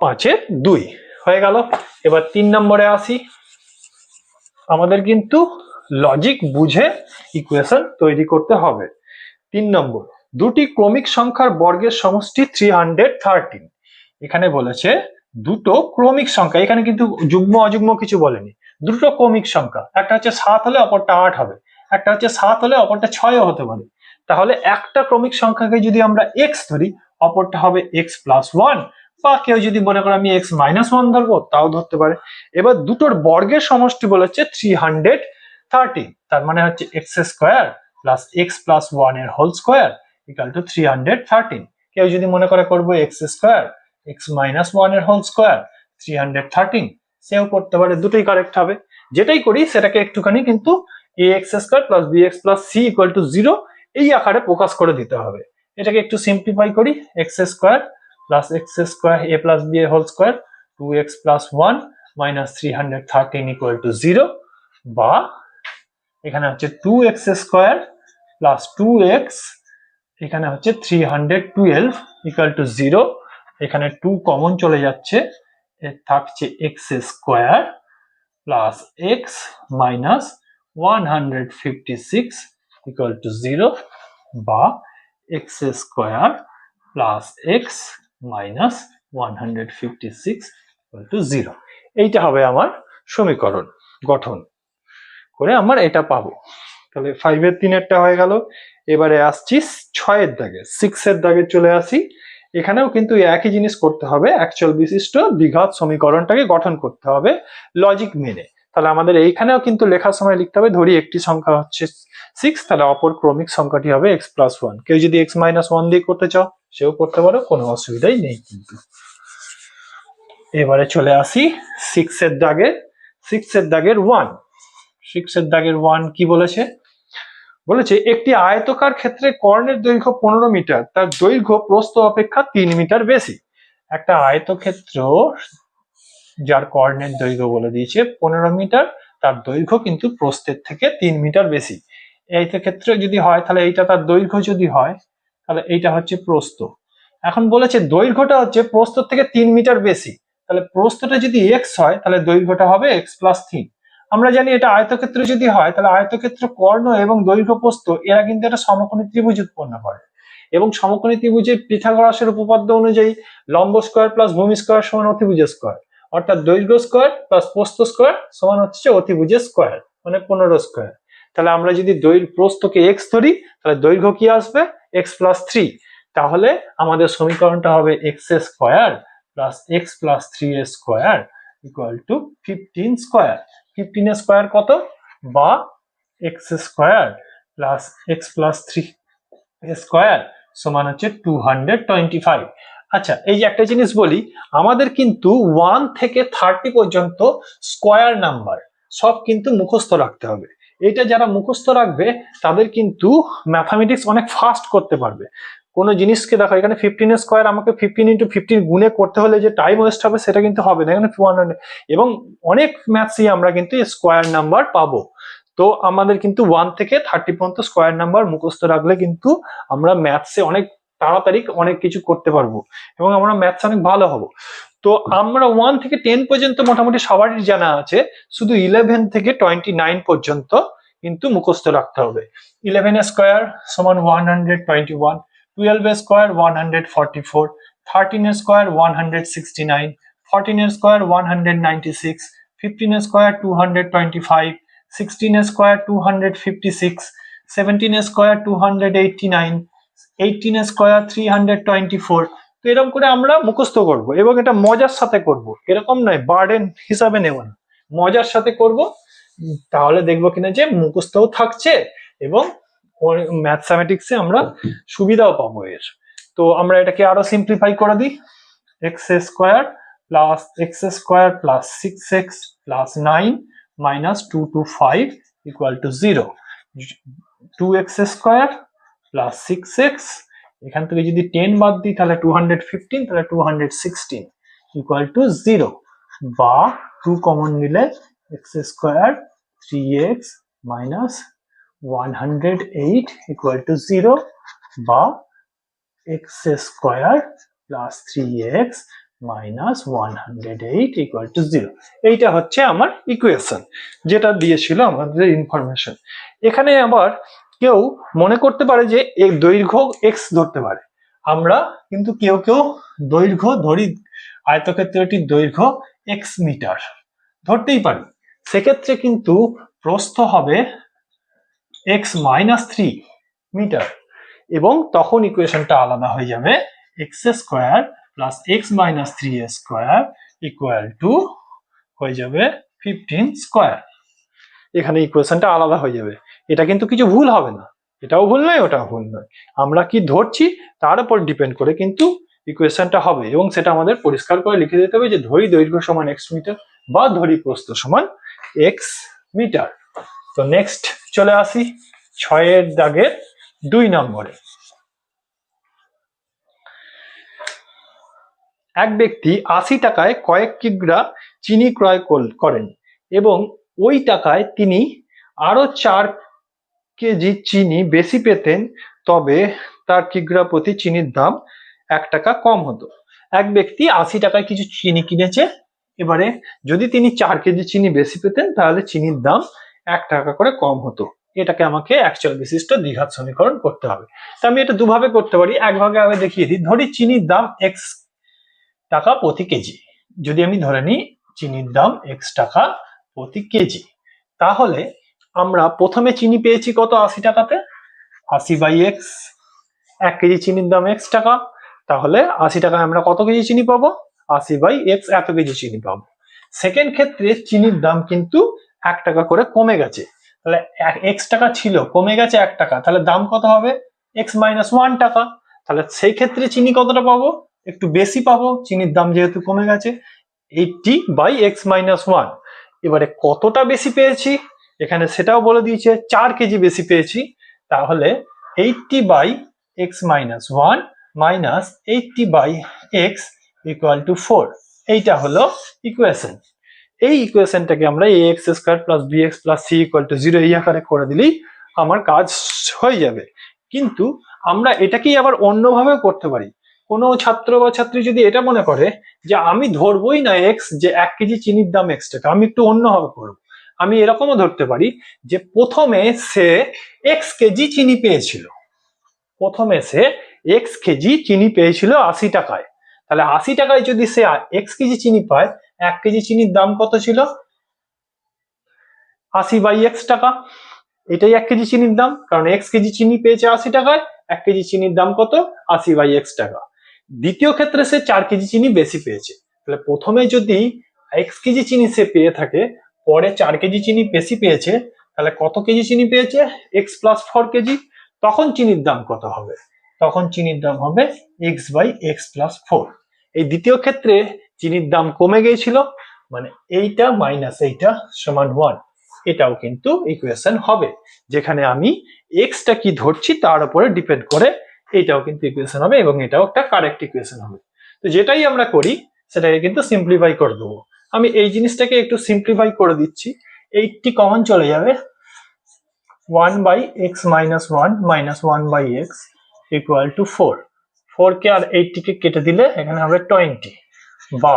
5-এর 2 হয়ে গেল। এবার 3 নম্বরে আসি। আমাদের কিন্তু লজিক বুঝে ইকুয়েশন তৈরি করতে হবে। 3 নম্বর, দুটি ক্রমিক সংখ্যার বর্গের সমষ্টি 313। এখানে বলেছে দুটো ক্রমিক সংখ্যা, এখানে কিন্তু যুগ্ম অযুগ্ম কিছু বলেনি, দুটো ক্রমিক সংখ্যা, একটা হচ্ছে 7 হলে অপরটা 8 হবে, একটা হচ্ছে 7 হলে অপরটা 6ও হতে পারে। তাহলে একটা ক্রমিক সংখ্যাকে যদি আমরা x ধরি অপরটা হবে x প্লাস 1 বা কেউ যদি মনে করে আমি x-1 ধরবো তাও ধরতে পারে। এবার দুটোর বর্গের সমষ্টি বলেছে 330, তার মানে হচ্ছে x² প্লাস x+1 এর হোল স্কোয়ার ইকুয়াল টু 313। কেউ যদি মনে করে করবো x² x-1 এর হোল স্কোয়ার 313, সেও করতে পারে, দুটোই কারেক্ট হবে। যেটাই করি সেটাকে একটুখানি কিন্তু ax² plus bx plus c equal to 0 এই আকারে প্রকাশ করে দিতে হবে। এটাকে একটু সিম্পলিফাই করি, x² plus x² a plus b এর whole square 2x plus 1 minus 313 equal to 0, বা এখানে হচ্ছে 2x² প্লাস 2x, এখানে হচ্ছে 312 ইকুয়াল টু 0, এখানে 2 কমন চলে যাচ্ছে, থাকছে x² plus x minus 156 equal to 0, বা x² plus x minus 156 equal to 0। এইটা হবে আমার সমীকরণ গঠন করে আমার এটা পাবো। তাহলে 5 এর 3-এরটা হয়ে গেল। এবারে আসছি 6 এর দাগে, 6 এর দাগে চলে আসি। এখানেও কিন্তু একই জিনিস করতে হবে, অ্যাকচুয়াল বিশিষ্ট দ্বিঘাত সমীকরণটাকে গঠন করতে হবে লজিক মেনে। তাহলে আমাদের এইখানেও কিন্তু লেখার সময় লিখতে হবে, ধরি একটি সংখ্যা হচ্ছে 6, তাহলে অপর ক্রমিক সংখ্যাটি হবে x+1। কেউ যদি x-1 দিয়ে করতে চাও সেও করতে পারো, কোনো অসুবিধাই নেই কিন্তু। এবারে চলে আসি 6 এর দাগে, 6 এর দাগের 1। 6 এর দাগের 1 কি বলেছে? বলেছে একটি আয়তকার ক্ষেত্রে কর্ণের দৈর্ঘ্য 15 মিটার, তার দৈর্ঘ্য প্রস্থ অপেক্ষা 3 মিটার বেশি। একটা আয়তক্ষেত্র যার কর্ণের দৈর্ঘ্য বলে দিয়েছে 15 মিটার, তার দৈর্ঘ্য কিন্তু প্রস্থের থেকে 3 মিটার বেশি। এই আয়তক্ষেত্র যদি হয় তাহলে এইটা তার দৈর্ঘ্য যদি হয় তাহলে এইটা হচ্ছে প্রস্থ। এখন বলেছে দৈর্ঘ্যটা হচ্ছে প্রস্থ থেকে 3 মিটার বেশি, তাহলে প্রস্থটা যদি x হয় তাহলে দৈর্ঘ্যটা হবে x+3। আমরা জানি এটা আয়তক্ষেত্র যদি হয় তাহলে আয়তক্ষেত্র কর্ণ এবং দৈর্ঘ্য প্রস্থ এরা কিন্তু একটা সমকোণী ত্রিভুজ উৎপন্ন করে, এবং সমকোণী ত্রিভুজের পিথাগোরাসের উপপাদ্য অনুযায়ী লম্ব স্কয়ার প্লাস ভূমি স্কয়ার সমান অতিভুজ স্কয়ার, অর্থাৎ দৈর্ঘ্য স্কয়ার প্লাস প্রস্থ স্কয়ার সমান হচ্ছে অতিভুজ স্কয়ার, মানে 15 স্কয়ার। তাহলে আমরা যদি প্রস্থকে x ধরি তাহলে দৈর্ঘ্য কি আসবে? x+3। তাহলে আমাদের সমীকরণটা হবে x² plus x+3 square equal to 15 square. 15 square কত? বা x² প্লাস x+3 স্কয়ার সমান হচ্ছে 225। আচ্ছা, এই যে একটা জিনিস বলি, আমাদের কিন্তু 1 থেকে 30 পর্যন্ত স্কয়ার নাম্বার সব কিন্তু মুখস্থ রাখতে হবে। এটা যারা মুখস্থ রাখবে তাদের কিন্তু ম্যাথামেটিক্স অনেক ফাস্ট করতে পারবে। কোনো জিনিসকে দেখো, এখানে 15 স্কয়ার আমাকে 15 × 15 গুণে করতে হলে যে টাইম ওয়েস্ট হবে সেটা কিন্তু হবে না, এখানে 100, এবং অনেক ম্যাথসই আমরা কিন্তু স্কয়ার নাম্বার পাবো। তো আমাদের কিন্তু 1 থেকে 30 পর্যন্ত স্কয়ার নাম্বার মুখস্থ রাখলে কিন্তু আমরা ম্যাথসে অনেক তাড়াতাড়ি অনেক কিছু করতে পারবো এবং আমরা ম্যাথস অনেক ভালো হব। তো আমরা 1 থেকে 10 পর্যন্ত মোটামুটি সবারই জানা আছে, শুধু 11 থেকে 29 পর্যন্ত কিন্তু মুখস্থ রাখতে হবে। 11 স্কয়ার সমান 121, 12 square 144, 13 square 169, 14 square 196, 15 square 225, 16 square 256, 17 square 289, 18 square 324। তো এরকম করে আমরা মুখস্থ করব এবং এটা মজার সাথে করব, এরকম নয় বার্ডেন হিসাবে নেব না, মজার সাথে করব। তাহলে দেখবো কিনা যে মুখস্থও থাকছে এবং ম্যাথমেটিক্সে আমরা সুবিধাও পাবো এর। তো আমরা এটাকে আরো সিম্পলিফাই করে দিই, x² plus 6x plus 9 minus 225 equal to 0। 2x² plus 6x, এখান থেকে যদি 10 বাদ দিই তাহলে 215, তাহলে 216 ইকুয়াল টু 0, বা 2 কমন নিলে x² 3x minus 108 equal to 0, বা x² plus 3x minus 108 equal to 0। এইটা হচ্ছে আমার ইকুয়েশন যেটা দিয়েছিল আমাদের ইনফরমেশন। এখানে আবার কেউ মনে করতে পারে যে এই দৈর্ঘ্য x ধরতে পারে, আমরা কিন্তু কেউ দৈর্ঘ্য ধরি, আয়তক্ষেত্রটির দৈর্ঘ্য x মিটার ধরতেই পারি, সেক্ষেত্রে কিন্তু প্রস্থ হবে x-3 মিটার, এবং তখন ইকুয়েশনটা আলাদা হয়ে যাবে x² plus x minus 3a square equal to হয়ে যাবে 15 স্কোয়ার। এখানে ইকুয়েশনটা আলাদা হয়ে যাবে, এটা কিন্তু কিছু ভুল হবে না, এটাও ভুল নয় ওটাও ভুল নয়, আমরা কি ধরছি তার উপর ডিপেন্ড করে কিন্তু ইকুয়েশনটা হবে, এবং সেটা আমাদের পরিষ্কার করে লিখে দিতে হবে যে ধরি দৈর্ঘ্য সমান x মিটার বা ধরি প্রস্থ সমান x মিটার। তো নেক্সট চলে আসি 6 দাগের 2 নম্বরে। এক ব্যক্তি 80 টাকায় কয়েক কিগ্রা চিনি ক্রয় করেন এবং ওই টাকায় তিনি আরো 4 কেজি চিনি বেশি পেতেন, তবে তার কিগ্রা প্রতি চিনির দাম 1 টাকা কম হতো। এক ব্যক্তি 80 টাকায় কিছু চিনি কিনেছে, এবারে যদি তিনি 4 কেজি চিনি বেশি পেতেন তাহলে চিনির দাম 1 টাকা করে কম হতো। এটাকে আমাকে অ্যাকচুয়াল বিশিষ্ট দ্বিঘাত সমীকরণ করতে হবে। তো আমি এটা দুভাবে করতে পারি, এক ভাগে আমি দেখিয়ে দিই। ধরি চিনির দাম x টাকা প্রতি কেজি, যদি আমি ধরে নিই চিনির দাম x টাকা প্রতি কেজি, তাহলে আমরা প্রথমে চিনি পেয়েছি কত 80 টাকাতে, 80/x, 1 কেজি চিনির দাম x টাকা, তাহলে 80 টাকায় আমরা কত কেজি চিনি পাবো, 80/x এত কেজি চিনি পাবো। সেকেন্ড ক্ষেত্রে চিনির দাম কিন্তু 1 টাকা করে কমে গেছে, তাহলে x টাকা ছিল কমে গেছে 1 টাকা, তাহলে দাম কত হবে x মাইনাস 1 টাকা। তাহলে সেই ক্ষেত্রে চিনি কতটা পাবো, একটু বেশি পাবো, চিনির দাম যেহেতু কমে গেছে, 80/x মাইনাস 1। এবারে কতটা বেশি পেয়েছি এখানে সেটাও বলে দিয়েছে, 4 কেজি বেশি পেয়েছি, তাহলে 80/x minus 1 minus 80/x equal to 4। এইটা হলো ইকুয়েশন। এই ইকুয়েশনটাকে আমরা ax square plus bx plus c equal to 0 এই আকারে করে দিলেই আমার কাজ হয়ে যাবে। কিন্তু আমরা এটাকেই আবার অন্যভাবে করতে পারি। কোনো ছাত্র বা ছাত্রী যদি এটা মনে করে যে আমি ধরবই না x, যে 1 কেজি চিনির দাম x টাকা, আমি একটু অন্যভাবে করব। আমি এরকমও ধরতে পারি যে প্রথমে সে x কেজি চিনি পেয়েছিল, প্রথমে সে x কেজি চিনি পেয়েছিল 80 টাকায়, তাহলে 80 টাকায় যদি সে x কেজি চিনি পায়, 1 কেজি চিনির দাম কত ছিল, 80/x টাকা, এটাই 1 কেজি চিনির দাম, কারণ x কেজি চিনি পেয়েছে 80 টাকায়, 1 কেজি চিনির দাম কত, 80/x টাকা। দ্বিতীয় ক্ষেত্রে সে 4 কেজি চিনি বেশি পেয়েছে, তাহলে প্রথমে যদি x কেজি চিনি সে পেয়ে থাকে, পরে 4 কেজি চিনি বেশি পেয়েছে, তাহলে কত কেজি চিনি পেয়েছে, x প্লাস 4 কেজি, তখন চিনির দাম কত হবে, তখন চিনির দাম হবে x/x প্লাস 4। এই দ্বিতীয় ক্ষেত্রে চিনির দাম কমে গিয়েছিল, মানে এইটা মাইনাস এইটা সমান 1, এটাও কিন্তু ইকুয়েশন হবে, যেখানে আমি x টা কি ধরছি তার উপরে ডিপেন্ড করে এটাও কিন্তু ইকুয়েশন হবে, এবং এটাও একটা কারেক্ট ইকুয়েশন হবে। তো যেটাই আমরা করি সেটাকে কিন্তু সিম্পলিফাই করে দেবো। আমি এই জিনিসটাকে একটু সিম্পলিফাই করে দিচ্ছি, 80 কমন চলে যাবে, 1/x minus 1 minus 1/x equal to 4। 4 কে আর 80 কে কেটে দিলে এখানে হবে 20, বা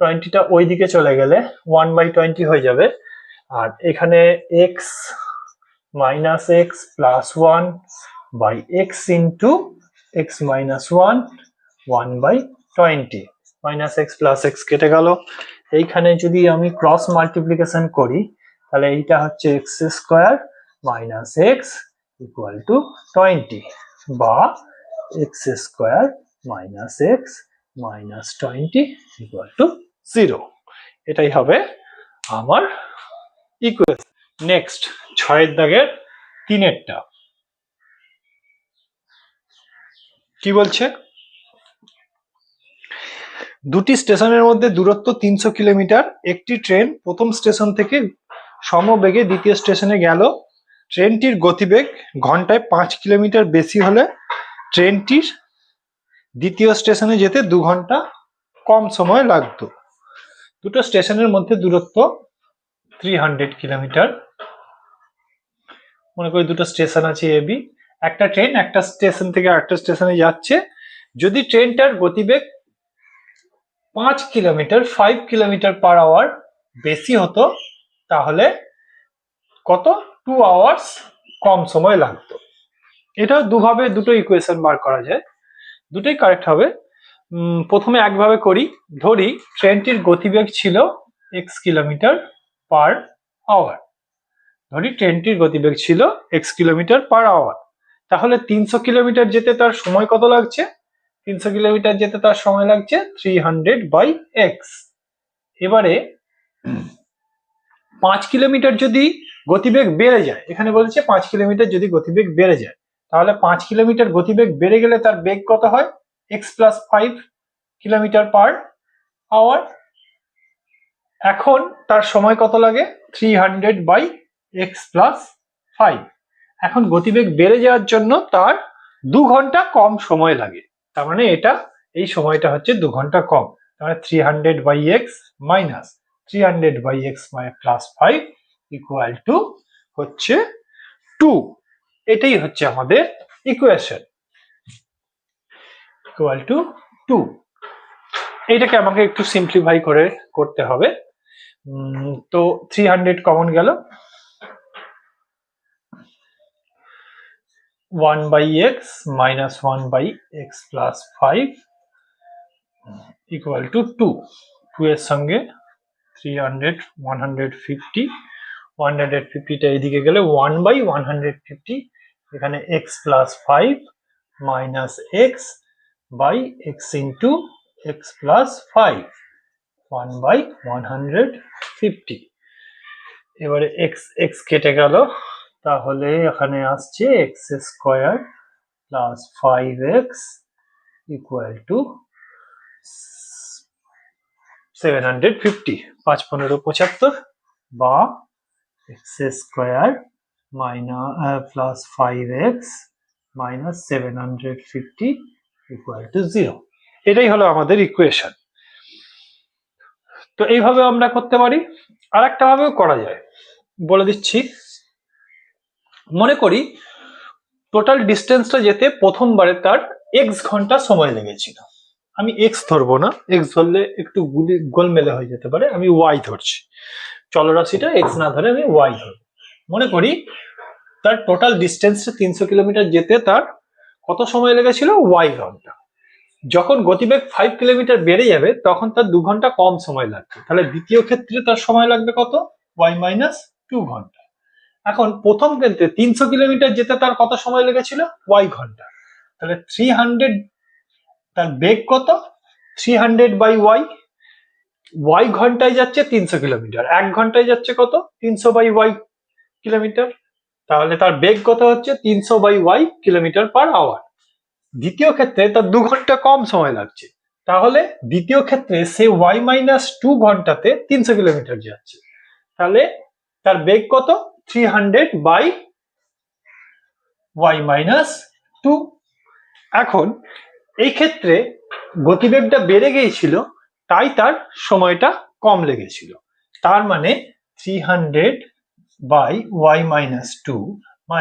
20টা ওই দিকে চলে গেলে 1/20 হয়ে যাবে, আর এখানে x minus x plus 1/x into x minus 1 1/20 minus x plus x কেটে গেল। এইখানে যদি আমি ক্রস মাল্টিপ্লিকেশন করি তাহলে এইটা হচ্ছে x square minus x equal two 20, বা x square minus x minus 20 equal to 0। এটাই হবে আমার ইকুয়েশন। নেক্সট 6 দাগের 3-এরটা কি বলছে, দুটি স্টেশনের মধ্যে দূরত্ব 300 কিলোমিটার, একটি ট্রেন প্রথম স্টেশন থেকে সমবেগে দ্বিতীয় স্টেশনে গেল, ট্রেনটির গতিবেগ ঘন্টায় 5 কিলোমিটার বেশি হলে ট্রেনটির দ্বিতীয় স্টেশনে যেতে 2 ঘন্টা কম সময় লাগতো। দুটো স্টেশনের মধ্যে দূরত্ব 300 কিলোমিটার, মনে করি দুটো স্টেশন আছে এ বি, একটা ট্রেন একটা স্টেশন থেকে আরেকটা স্টেশনে যাচ্ছে, যদি ট্রেনটার গতিবেগ 5 কিলোমিটার 5 কিলোমিটার পার আওয়ার বেশি হতো তাহলে কত 2 আওয়ার্স কম সময় লাগতো। এটা দুভাবে দুটো ইকুয়েশন বার করা যায়, দুটোই কারেক্ট হবে। প্রথমে একভাবে করি, ধরি ট্রেনটির গতিবেগ ছিল x কিলোমিটার পার আওয়ার, ধরি ট্রেনটির গতিবেগ ছিল x কিলোমিটার পার আওয়ার, তাহলে 300 কিলোমিটার যেতে তার সময় কত লাগছে, 300 কিলোমিটার যেতে তার সময় লাগছে 300/x। এবারে 5 কিলোমিটার যদি গতিবেগ বেড়ে যায়, এখানে বলছে 5 কিলোমিটার যদি গতিবেগ বেড়ে যায়, তাহলে 5 কিলোমিটার গতিবেগ বেড়ে গেলে তার বেগ কত হয়? x + 5 কিলোমিটার/আওয়ার। এখন তার সময় কত লাগে? 300/x + 5। এখন গতিবেগ বেড়ে যাওয়ার জন্য তার 2 ঘন্টা কম সময় লাগে, তার মানে এই সময়টা হচ্ছে 2 ঘন্টা কম। তাহলে 300/x - 300/x + 5 = হচ্ছে 2। এটাই হচ্ছে আমাদের ইকুয়েশন, = 2। এইটাকে আমাকে একটু সিম্পলিফাই করে করতে হবে। তো 300 কমন গেল, 1/x - 1/x + 5 = 2। 2 এর সঙ্গে 300 150, 150টা এইদিকে গেলে 1/150, এখানে x + 5 - x/x × x + 5, 1/150। এবারে x কেটে গেল, তাহলে এখানে আসছে x² + 5x = 750। 5 15 75, বা x² + 5x - 750 = 0। এটাই হলো আমাদের ইকুয়েশন। তো এইভাবে আমরা করতে পারি, আর একটা ভাবেও করা যায়, বলে দিচ্ছি। মনে করি টোটাল ডিস্টেন্সটা যেতে প্রথমবারে তার x ঘন্টা সময় লেগেছিল। আমি x ধরবো না, x ধরলে একটু গোলমেলে হয়ে যেতে পারে, আমি y ধরছি। চলরাশিটা x না ধরে আমি y ধরবো। মনে করি তার টোটাল ডিস্টেন্সটা 300 কিলোমিটার যেতে তার কত সময় লেগেছিল? y ঘন্টা। যখন গতিবেগ 5 কিলোমিটার বেড়ে যাবে তখন তার 2 ঘন্টা কম সময় লাগবে, তাহলে দ্বিতীয় ক্ষেত্রে তার সময় লাগবে কত? y - 2 ঘন্টা। এখন প্রথম ক্ষেত্রে 300 কিলোমিটার যেতে তার কত সময় লেগেছিল? y ঘন্টা। তাহলে 300, তার বেগ কত? 300/y। y ঘন্টায় যাচ্ছে 300 কিলোমিটার, 1 ঘন্টায় যাচ্ছে কত? 300/y kilometre. তাহলে তার বেগ কত হচ্ছে? 300/y কিলোমিটার/আওয়ার। দ্বিতীয় ক্ষেত্রে তার 2 ঘন্টা কম সময় লাগছে, তাহলে দ্বিতীয় ক্ষেত্রে সে y - 2 ঘন্টাতে 300 কিলোমিটার যাচ্ছে, তাহলে তার বেগ কত? 300/y - 2। এখন এই ক্ষেত্রে গতিবেগটা বেড়ে গিয়েছিল, তাই তার সময়টা কম লেগেছিল। তার মানে 300/y - 2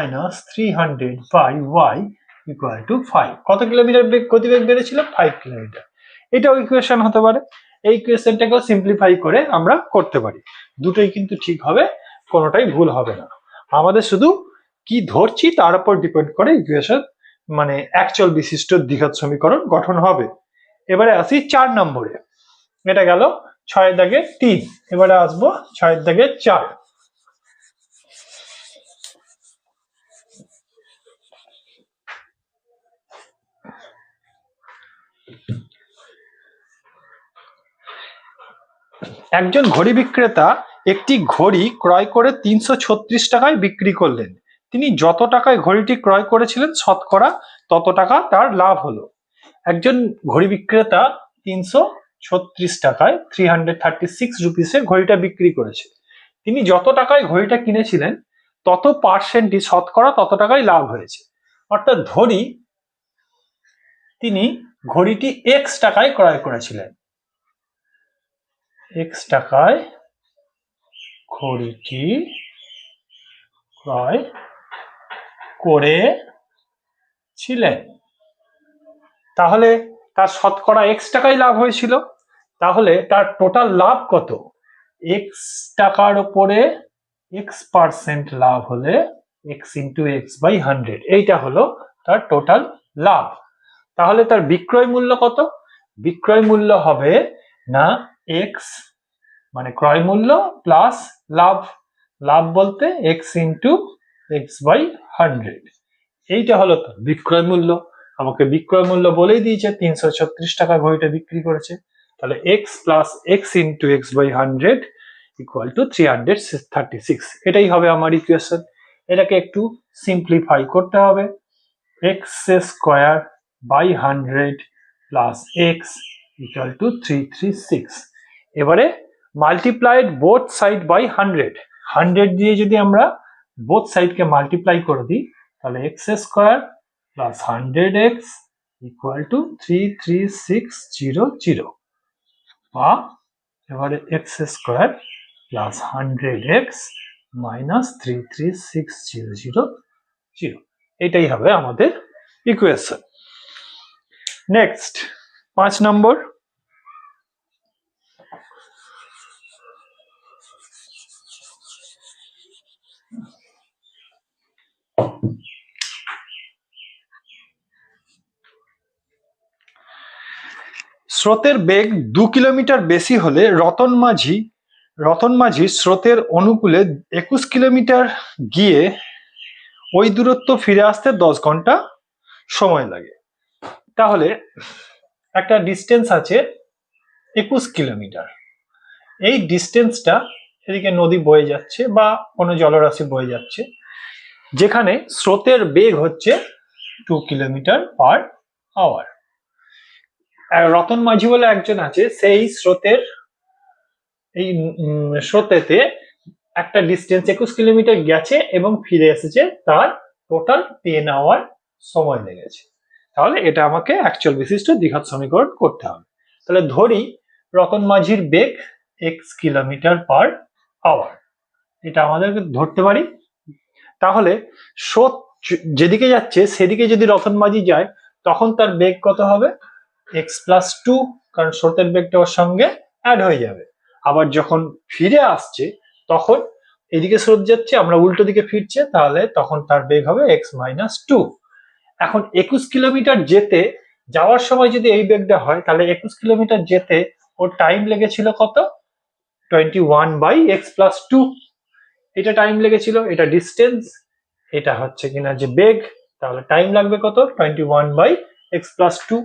- 300/y = 5। কত কিলোমিটার গতিবেগ বেড়েছিল? 5 কিলোমিটার। এটাও ইকুয়েশন হতে পারে। এই ইকুয়েশনটাকেও সিম্পলিফাই করে আমরা করতে পারি। দুটোই কিন্তু ঠিক হবে, কোনোটাই ভুল হবে না। আমাদের শুধু কি ধরছি তার উপর ডিপেন্ড করে ইকুয়েশন, মানে অ্যাকচুয়াল বিশিষ্ট দ্বিঘাত সমীকরণ গঠন হবে। এবারে আসি 4 নম্বরে। এটা গেল 6 এর দাগে 3। এবারে আসবো 6 এর দাগে 4। একজন ঘড়ি বিক্রেতা একটি ঘড়ি ক্রয় করে 336 টাকায় বিক্রি করলেন। তিনি যত টাকায় ঘড়িটি ক্রয় করেছিলেন শতকরা তত টাকা তার লাভ হলো। একজন ঘড়ি বিক্রেতা 336 টাকায় 336 রুপিসে ঘড়িটা বিক্রি করেছে। তিনি যত টাকায় ঘড়িটা কিনেছিলেন তত পার্সেন্টই শতকরা তত টাকায় লাভ হয়েছে। অর্থাৎ ধরি তিনি ঘড়িটি x টাকায় ক্রয় করেছিলেন, x টাকায় ঘড়িটি ক্রয় করেছিলেন, তাহলে তার শতকরা x টাকায় লাভ হয়েছিল। তাহলে তার টোটাল লাভ কত? x টাকার উপরে x% লাভ হলে x × x/100, এইটা হলো তার টোটাল লাভ। তাহলে তার বিক্রয় মূল্য কত? বিক্রয় মূল্য হবে না x মানে ক্রয় মূল্য প্লাস লাভ, লাভ বলতে x × x/100, এইটা হলো তার বিক্রয় মূল্য। আমাকে বিক্রয় মূল্য বলেই দিয়েছে 336 টাকা ঘড়িটা বিক্রি করেছে। তাহলে x plus x into x by 100 equal to 336। এটাই হবে আমার ইকুয়েশন। এটাকে একটু সিম্পলিফাই করতে হবে। X square by 100 plus x equal to 336। এবারে মাল্টিপ্লাইড বোথ সাইড বাই 100। 100 দিয়ে যদি আমরা বোথ সাইডকে মাল্টিপ্লাই করে দিই তাহলে x square plus 100x equal to 33600। বা এবারে x square plus 100x minus 33600। এটাই হবে আমাদের ইকুয়েশন। নেক্সট 5 নম্বর। স্রোতের বেগ 2 কিলোমিটার বেশি হলে রতন মাঝি স্রোতের অনুকূলে 21 কিলোমিটার গিয়ে ওই দূরত্ব ফিরে আসতে 10 ঘন্টা সময় লাগে। তাহলে একটা ডিস্টেন্স আছে 21 কিলোমিটার। এই ডিস্টেন্সটা এদিকে নদী বয়ে যাচ্ছে বা কোনো জলরাশি বয়ে যাচ্ছে, যেখানে স্রোতের বেগ হচ্ছে 2 কিলোমিটার পার আওয়ার। রতন মাঝি বলে একজন আছে, সেই স্রোতেতে একটা ডিস্টেন্স 21 কিলোমিটার গেছে এবং ফিরে এসেছে, তার টোটাল 10 আওয়ার সময় লেগেছে। তাহলে এটা আমাকে অ্যাকচুয়াল বিশিষ্ট দ্বিঘাত সমীকরণ করতে হবে। তাহলে ধরি রতন মাঝির বেগ x কিলোমিটার পার আওয়ার, এটা আমাদেরকে ধরতে পারি। তাহলে স্রোত যেদিকে যাচ্ছে সেদিকে যদি রতন মাঝি যায় তখন তার বেগ কত হবে? x প্লাস 2, কারণ স্রোতের বেগটা ওর সঙ্গে অ্যাড হয়ে যাবে। আবার যখন ফিরে আসছে তখন এদিকে স্রোত যাচ্ছে, আমরা উল্টো দিকে ফিরছে, তাহলে তখন তার বেগ হবে x মাইনাস 2। এখন 21 কিলোমিটার যাওয়ার সময় যদি এই বেগটা হয় তাহলে 21 কিলোমিটার যেতে ওর টাইম লেগেছিল কত? 21 বাই এক্স প্লাস 2। এটা টাইম লেগেছিল, এটা ডিস্টেন্স, এটা হচ্ছে কিনা যে বেগ, তাহলে টাইম লাগবে কত? 21 বাই এক্স প্লাস 2।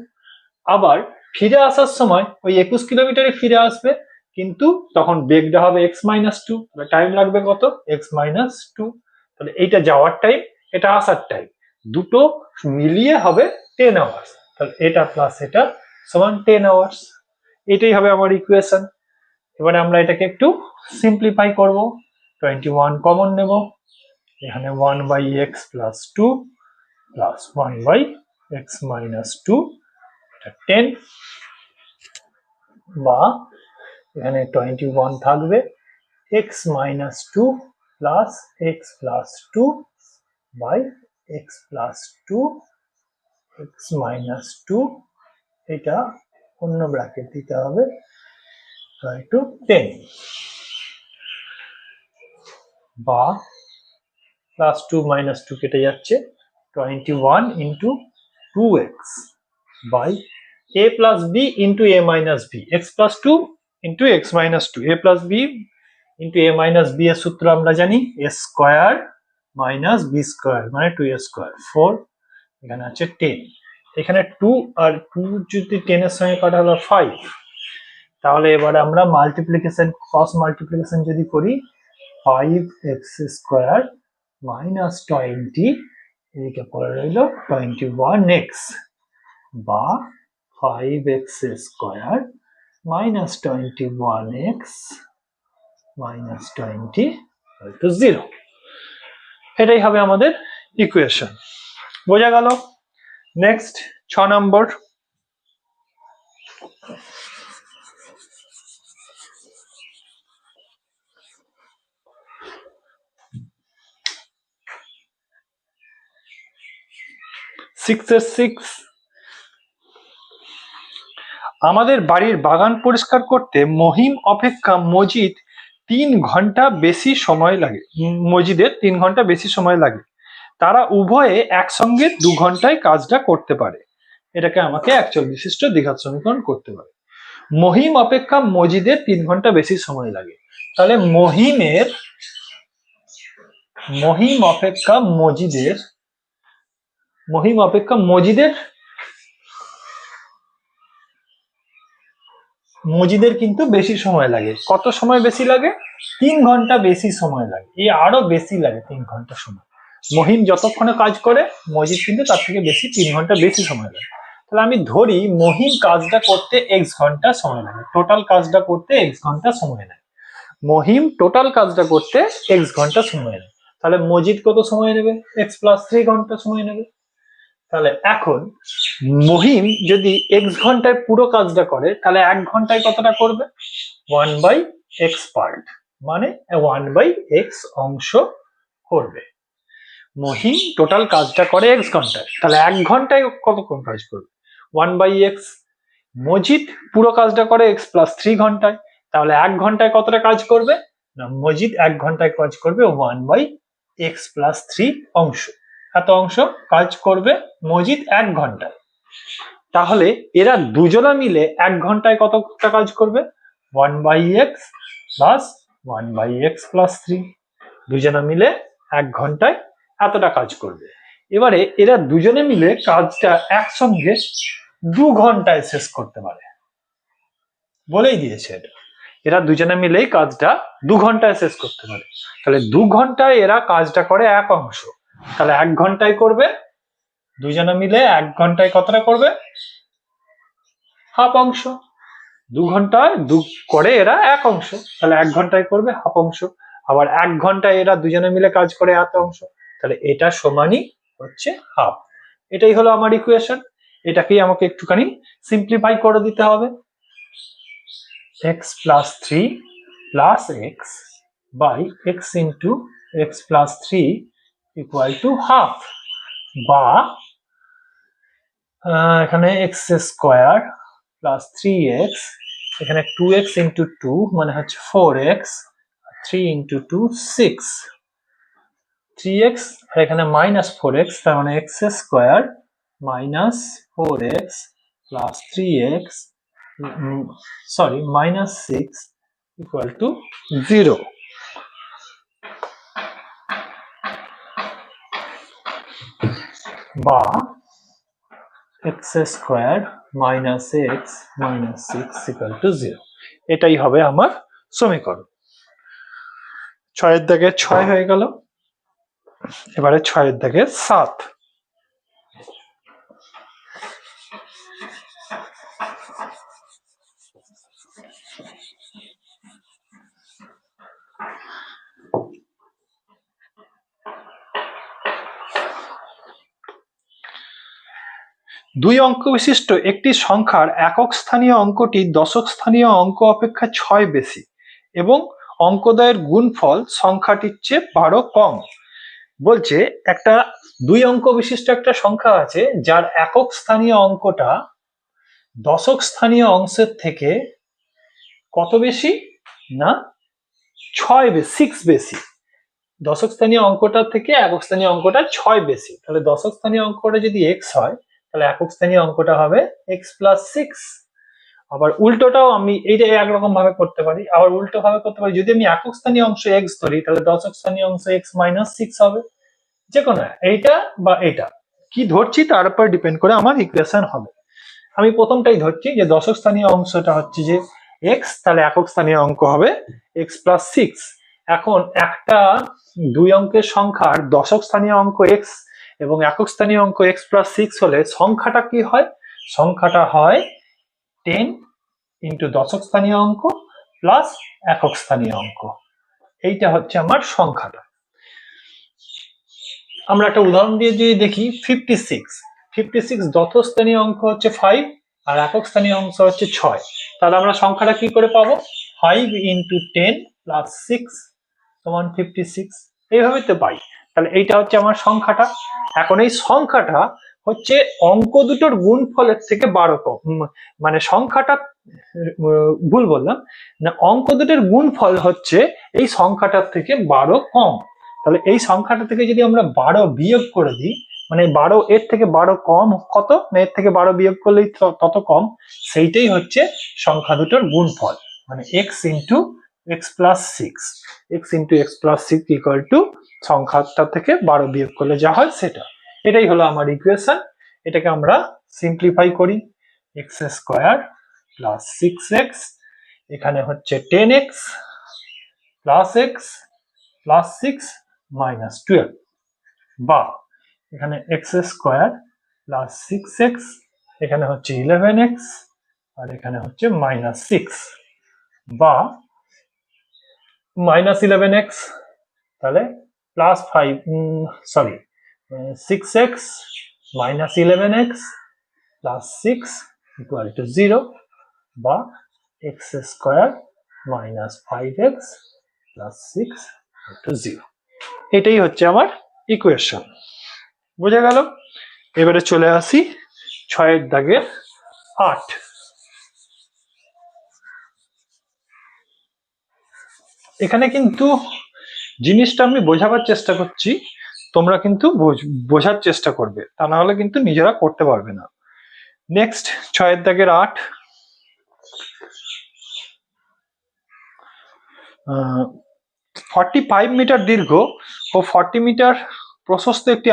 আবার ফিরে আসার সময় ওই 21 কিলোমিটারে ফিরে আসবে, কিন্তু তখন বেগটা হবে x মাইনাস 2, তাহলে টাইম লাগবে কত? x minus 2। তাহলে এইটা যাওয়ার টাইম, এটা আসার টাইম, দুটো মিলিয়ে হবে 10 আওয়ার্স। তাহলে এটা প্লাস এটা সমান 10 আওয়ার্স। এটাই হবে আমার ইকুয়েশন। এবারে আমরা এটাকে একটু সিম্পলিফাই করব। 21 কমন নেব, এখানে 1 by x plus 2 plus 1 by x minus 2, 10, বা এখানে 21 থাকবে x minus 2 plus x plus 2 by x plus 2 x minus 2, এটা অন্য ব্র্যাকেট দিতে হবে, টু 10, বা প্লাস 2 মাইনাস 2 কেটে যাচ্ছে, 21 into 2x by a plus b into a minus b, x plus 2 into x minus 2, a plus b into a minus b এর সূত্র আমরা জানি, a square minus b square মানে 2a স্কোয়ার, 4, এখানে আছে 10, এখানে 2 আর 2 যদি 10 এর সঙ্গে কাটা হলো 5। তাহলে এবার আমরা মাল্টিপ্লিকেশন, ক্রস মাল্টিপ্লিকেশন যদি করি, 5x স্কোয়ার মাইনাস 20, এদিকে পড়ে রইল 21x, বা 5x square minus 21x minus 20 two 0। এটাই হবে আমাদের ইকুয়েশন। বোঝা গেল? নেক্সট 6 নম্বর। আমাদের বাড়ির বাগান পরিষ্কার করতে মহিম অপেক্ষা মজিদ 3 ঘন্টা বেশি সময় লাগে। মজিদের 3 ঘন্টা বেশি সময় লাগে। তারা উভয়ে একসঙ্গে 2 ঘন্টায় কাজটা করতে পারে। এটাকে আমাকে অ্যাকচুয়াল বিশিষ্ট দ্বিঘাত সমীকরণ করতে পারে। মহিম অপেক্ষা মজিদের 3 ঘন্টা বেশি সময় লাগে। তাহলে মহিম অপেক্ষা মজিদের মজিদের কিন্তু বেশি সময় লাগে। কত সময় বেশি লাগে? 3 ঘন্টা বেশি সময় লাগে, আরো বেশি লাগে 3 ঘন্টা সময়। মহিম যতক্ষণে কাজ করে মজিদ কিন্তু তার থেকে বেশি 3 ঘন্টা বেশি সময় লাগে। তাহলে আমি ধরি মহিম কাজটা করতে x ঘন্টা সময় লাগে, টোটাল কাজটা করতে x ঘন্টা সময় নেয়। মহিম টোটাল কাজটা করতে x ঘন্টা সময় নেয়, তাহলে মজিদ কত সময় নেবে? x + 3 ঘন্টা সময় নেবে। তাহলে এখন মহিম যদি x ঘন্টায় পুরো কাজটা করে তাহলে 1 ঘন্টায় কতটা করবে? 1/x পার্ট, মানে 1/x অংশ করবে। মহিম টোটাল কাজটা করে x ঘন্টায়, তাহলে 1 ঘন্টায় কতক্ষণ কাজ করবে? 1/x। মজিদ পুরো কাজটা করে x + 3 ঘন্টায়, তাহলে 1 ঘন্টায় কতটা কাজ করবে? না, মজিদ 1 ঘন্টায় কাজ করবে 1/x + 3 অংশ। এত অংশ কাজ করবে মজিদ 1 ঘন্টায়। তাহলে এরা দুজনা মিলে 1 ঘন্টায় কতটা কাজ করবে? 1/x + 1/x + 3। দুজনা মিলে 1 ঘন্টায় এতটা কাজ করবে। এবারে এরা দুজনে মিলে কাজটা একসঙ্গে 2 ঘন্টায় শেষ করতে পারে, বলেই দিয়েছে এটা। এরা দুজনে মিলেই কাজটা 2 ঘন্টায় শেষ করতে পারে। তাহলে 2 ঘন্টায় এরা কাজটা করে এক অংশ, তাহলে 1 ঘন্টায় করবে। দুজনে মিলে 1 ঘন্টায় কতটা করবে? হাফ অংশ। 2 ঘন্টায় করে এরা এক অংশ, তাহলে 1 ঘন্টায় করবে হাফ অংশ। আবার 1 ঘন্টায় এরা দুজনে মিলে কাজ করে এত অংশ, তাহলে এটা সমানই হচ্ছে হাফ। এটাই হলো আমার ইকুয়েশন। এটাকেই আমাকে একটুখানি সিম্পলিফাই করে দিতে হবে। x + 3 + x by x into x + 3 = half, বা এখানে x² + 3x, এখানে 2x into 2 মানে হচ্ছে 4x, 3 into 2 6, 3x আর এখানে -4x, তার মানে x² - 4x plus 3x, -6 = 0। বা x² - x -6 = 0। এটাই হবে আমার সমীকরণ। 6 এর দাগে 6 হয়ে গেল। এবারে 6 এর দাগে 7। দুই অঙ্ক বিশিষ্ট একটি সংখ্যার একক স্থানীয় অঙ্কটি দশক স্থানীয় অঙ্ক অপেক্ষা 6 বেশি এবং অঙ্কদ্বয়ের গুণফল সংখ্যাটির চেয়ে 12 কম। বলছে একটা 2 অঙ্ক বিশিষ্ট একটা সংখ্যা আছে যার একক স্থানীয় অঙ্কটা দশক স্থানীয় অংশের থেকে কত বেশি? না 6 বেশি। দশক স্থানীয় অঙ্কটার থেকে একক স্থানীয় অঙ্কটা 6 বেশি। তাহলে দশক স্থানীয় অঙ্কটা যদি x হয় তাহলে একক স্থানীয় অঙ্কটা হবে x + 6। আবার উল্টোটাও আমি এইটা একরকম ভাবে করতে পারি, আবার উল্টো ভাবে করতে পারি। যদি আমি একক স্থানীয় অংশ x ধরি তাহলে দশক স্থানীয় অংশ x - 6 হবে। যে কোনো এইটা বা এটা কি ধরছি তার উপর ডিপেন্ড করে আমার ইকুয়েশন হবে। আমি প্রথমটাই ধরছি যে দশক স্থানীয় অংশটা হচ্ছে যে x, তাহলে একক স্থানীয় অঙ্ক হবে x + 6। এখন একটা 2 অঙ্কের সংখ্যার দশক স্থানীয় অঙ্ক x এবং একক স্থানীয় অঙ্ক x + 6 হলে সংখ্যাটা কি হয়? সংখ্যাটা হয় 10 into দশক স্থানীয় অঙ্ক প্লাস একক স্থানীয় অঙ্ক। এইটা হচ্ছে আমার সংখ্যাটা। আমরা একটা উদাহরণ দিয়ে যদি দেখি 56 দশক স্থানীয় অঙ্ক হচ্ছে 5 আর একক স্থানীয় অংশ হচ্ছে 6। তাহলে আমরা সংখ্যাটা কি করে পাবো? 5 into 10 + 6 = 56। এইভাবে তো পাই। তাহলে এইটা হচ্ছে আমার সংখ্যাটা। এখন এই সংখ্যাটা হচ্ছে অঙ্ক দুটোর গুণফলের থেকে 12 কম, মানে সংখ্যাটা ভুল বললাম, না অঙ্ক দুটোর গুণফল হচ্ছে এই সংখ্যাটার থেকে 12 কম। তাহলে এই সংখ্যাটা থেকে যদি আমরা 12 বিয়োগ করে দিই, মানে 12 এর থেকে 12 কম কত, এর থেকে 12 বিয়োগ করলেই তত কম, সেইটাই হচ্ছে সংখ্যা দুটোর গুণফল, মানে x into x + 6, x into x + 6 = সংখ্যাটা থেকে 12 বিয়োগ করলে যা হয় সেটা। এটাই হলো আমার ইকুয়েশন। এটাকে আমরা সিম্পলিফাই করি। x² প্লাস 6x, এখানে হচ্ছে 10x plus x plus 6 minus 12, বা এখানে x স্কোয়ার প্লাস 6x, এখানে হচ্ছে 11x, আর এখানে হচ্ছে মাইনাস 6, বা মাইনাস 11x, তাহলে plus 5 sorry 6x minus 11x plus 6 equal to 0, বা x square minus 5x plus 6 to 0। এটাই হচ্ছে আমার ইকুয়েশন। বুঝা গেল? এবারে চলে আসি 6 দাগের 8। এখানে কিন্তু জিনিসটা আমি বোঝাবার চেষ্টা করছি, তোমরা কিন্তু বোঝার চেষ্টা করবে, তা না হলে কিন্তু নিজেরা করতে পারবে না। নেক্সট 6 দাগের 8, 45 মিটার দীর্ঘ ও 40 মিটার প্রশস্ত একটি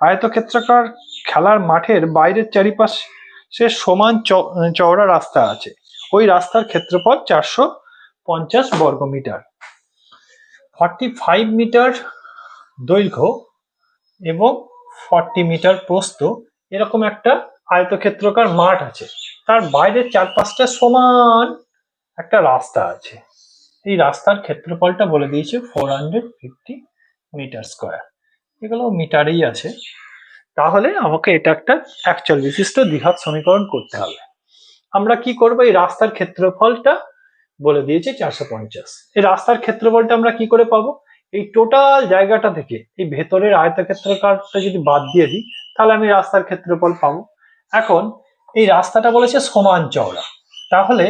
আয়তক্ষেত্রাকার খেলার মাঠের বাইরের চারিপাশে সমান চওড়া রাস্তা আছে। ওই রাস্তার ক্ষেত্রফল 450 বর্গ মিটার। 45 মিটার দৈর্ঘ্য এবং 40 মিটার প্রস্থ এরকম একটা আয়তক্ষেত্রাকার মাঠ আছে, তার বাইরের চারপাশটা সমান একটা রাস্তা আছে। এই রাস্তার ক্ষেত্রফলটা বলে দিয়েছে 450 মিটার স্কোয়ার, এগুলো মিটারেই আছে। তাহলে আমাকে এটা একটা অ্যাকচুয়াল বিশিষ্ট দ্বিঘাত সমীকরণ করতে হবে। আমরা কি করবো, এই রাস্তার ক্ষেত্রফলটা বলে দিয়েছে 450। এই রাস্তার ক্ষেত্রফলটা আমরা কি করে পাবো, এই টোটাল জায়গাটা থেকে এই ভেতরের আয়তক্ষেত্রাকারটা যদি বাদ দিয়ে দিই তাহলে আমি রাস্তার ক্ষেত্রফল পাবো। এখন এই রাস্তাটা বলেছে সমান চওড়া, তাহলে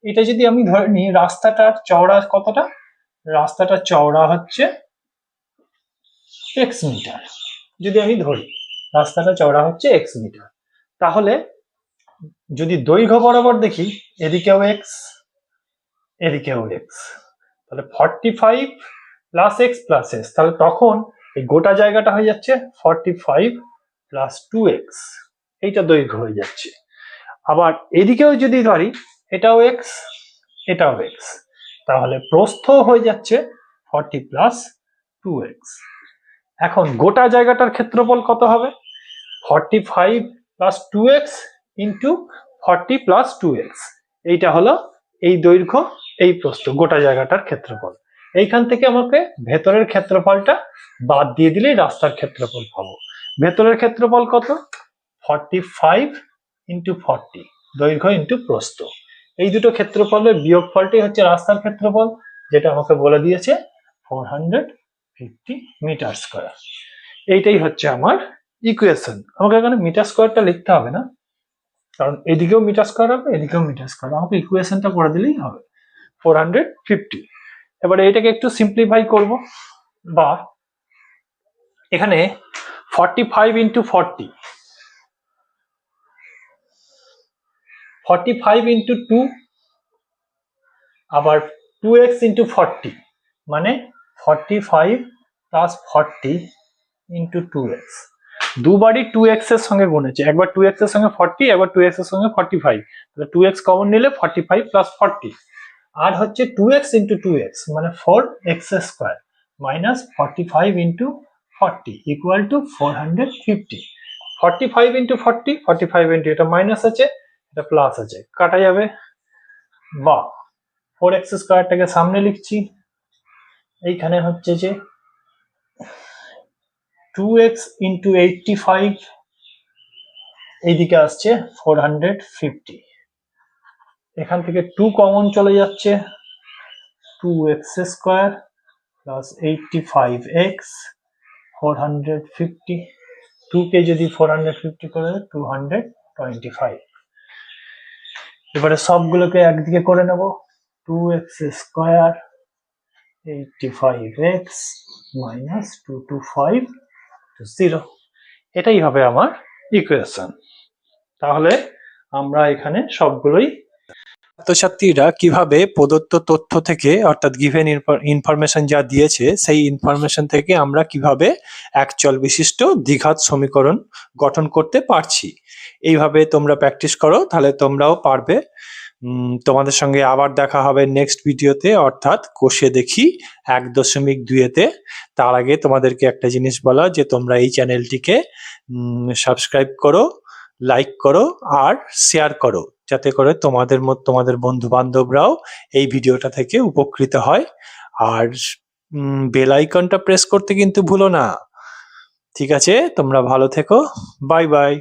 এটা যদি আমি ধরে নিই রাস্তাটার চওড়া কতটা, রাস্তাটার চওড়া হচ্ছে x মিটার। যদি আমি ধরি রাস্তাটা চওড়া হচ্ছে x মিটার, তাহলে যদি দৈর্ঘ্য বরাবর দেখি এদিকেও x এদিকেও x, তাহলে 45 প্লাস x প্লাস s, তাহলে তখন এই গোটা জায়গাটা হয়ে যাচ্ছে 45 প্লাস 2x, এইটা দৈর্ঘ্য হয়ে যাচ্ছে। আবার এদিকেও যদি ধরি এটাও x এটাও x, তাহলে প্রস্থ হয়ে যাচ্ছে 40 প্লাস 2x। এখন গোটা জায়গাটার ক্ষেত্রফল কত হবে, 45 plus 2x into 40 plus 2x, এইটা হলো এই দৈর্ঘ্য এই প্রস্থ গোটা জায়গাটার ক্ষেত্রফল। এইখান থেকে আমাকে ভেতরের ক্ষেত্রফলটা বাদ দিয়ে দিলেই রাস্তার ক্ষেত্রফল পাবো। ভেতরের ক্ষেত্রফল কত, 45 ইন্টু 40, দৈর্ঘ্য ইন্টু প্রস্থ, এই দুটো ক্ষেত্রফলের বিয়োগফলটাই হচ্ছে রাস্তার ক্ষেত্রফল, যেটা আমাকে বলে দিয়েছে 450 মিটার স্কোয়ার। এইটাই হচ্ছে আমার ইকুয়েশন। আমাকে এখানে মিটার স্কোয়ারটা লিখতে হবে না, কারণ এদিকেও মিটার স্কোয়ার হবে এদিকেও মিটার স্কোয়ার, আমাকে ইকুয়েশনটা করে দিলেই হবে 450। এবারে এটাকে একটু সিম্পলিফাই করব, বা এখানে 45 ইন্টু 40, 45 ইন্টু 2, আবার 2x ইন্টু 40, মানে 45 প্লাস 40 ইন্টু 2x, দুবারই 2x এর সঙ্গে গুণেছে, একবার 2x এর সঙ্গে 40, একবার 2x এর সঙ্গে 45, তাহলে 2x কমন নিলে 45 প্লাস 40, আর হচ্ছে 2x ইন্টু 2x মানে 4x square minus 45 into 40 equal to 450। 45 into 40, 45 into এটা মাইনাস আছে এটা প্লাস আছে, কাটা যাবে, বা 4x স্কোয়ারটাকে সামনে লিখছি, এইখানে হচ্ছে যে 2x ইন্টু 85, এইদিকে আসছে 450, এখান থেকে 2 কমন চলে যাচ্ছে, 2x স্কোয়ার প্লাস 85x 450, 2 কে যদি 450 করে 225। এবারে সবগুলোকে একদিকে করে নেব, 2x স্কোয়ার 85x মাইনাস 225 0, এটাই হবে আমার ইকুয়েশন। তাহলে আমরা এখানে সবগুলোই ছাত্রছাত্রীরা কিভাবে প্রদত্ত তথ্য থেকে অর্থাৎ গিভেন ইনফরমেশন যা দিয়েছে সেই ইনফরমেশন থেকে আমরা কিভাবে এক চল বিশিষ্ট দ্বিঘাত সমীকরণ গঠন করতে পারছি। এইভাবে তোমরা প্র্যাকটিস করো, তাহলে তোমরাও পারবে। তোমাদের সঙ্গে আবার দেখা হবে নেক্সট ভিডিওতে, অর্থাৎ কোষে দেখি 1.2-তে। তার আগে তোমাদেরকে একটা জিনিস বলা, যে তোমরা এই চ্যানেলটিকে সাবস্ক্রাইব করো, লাইক করো আর শেয়ার করো, যাতে করে তোমাদের বন্ধু বান্ধবরাও এই ভিডিওটা থেকে উপকৃত হয়। আর বেল আইকনটা প্রেস করতে কিন্তু ভুলো না। ঠিক আছে, তোমরা ভালো থেকো, বাই বাই।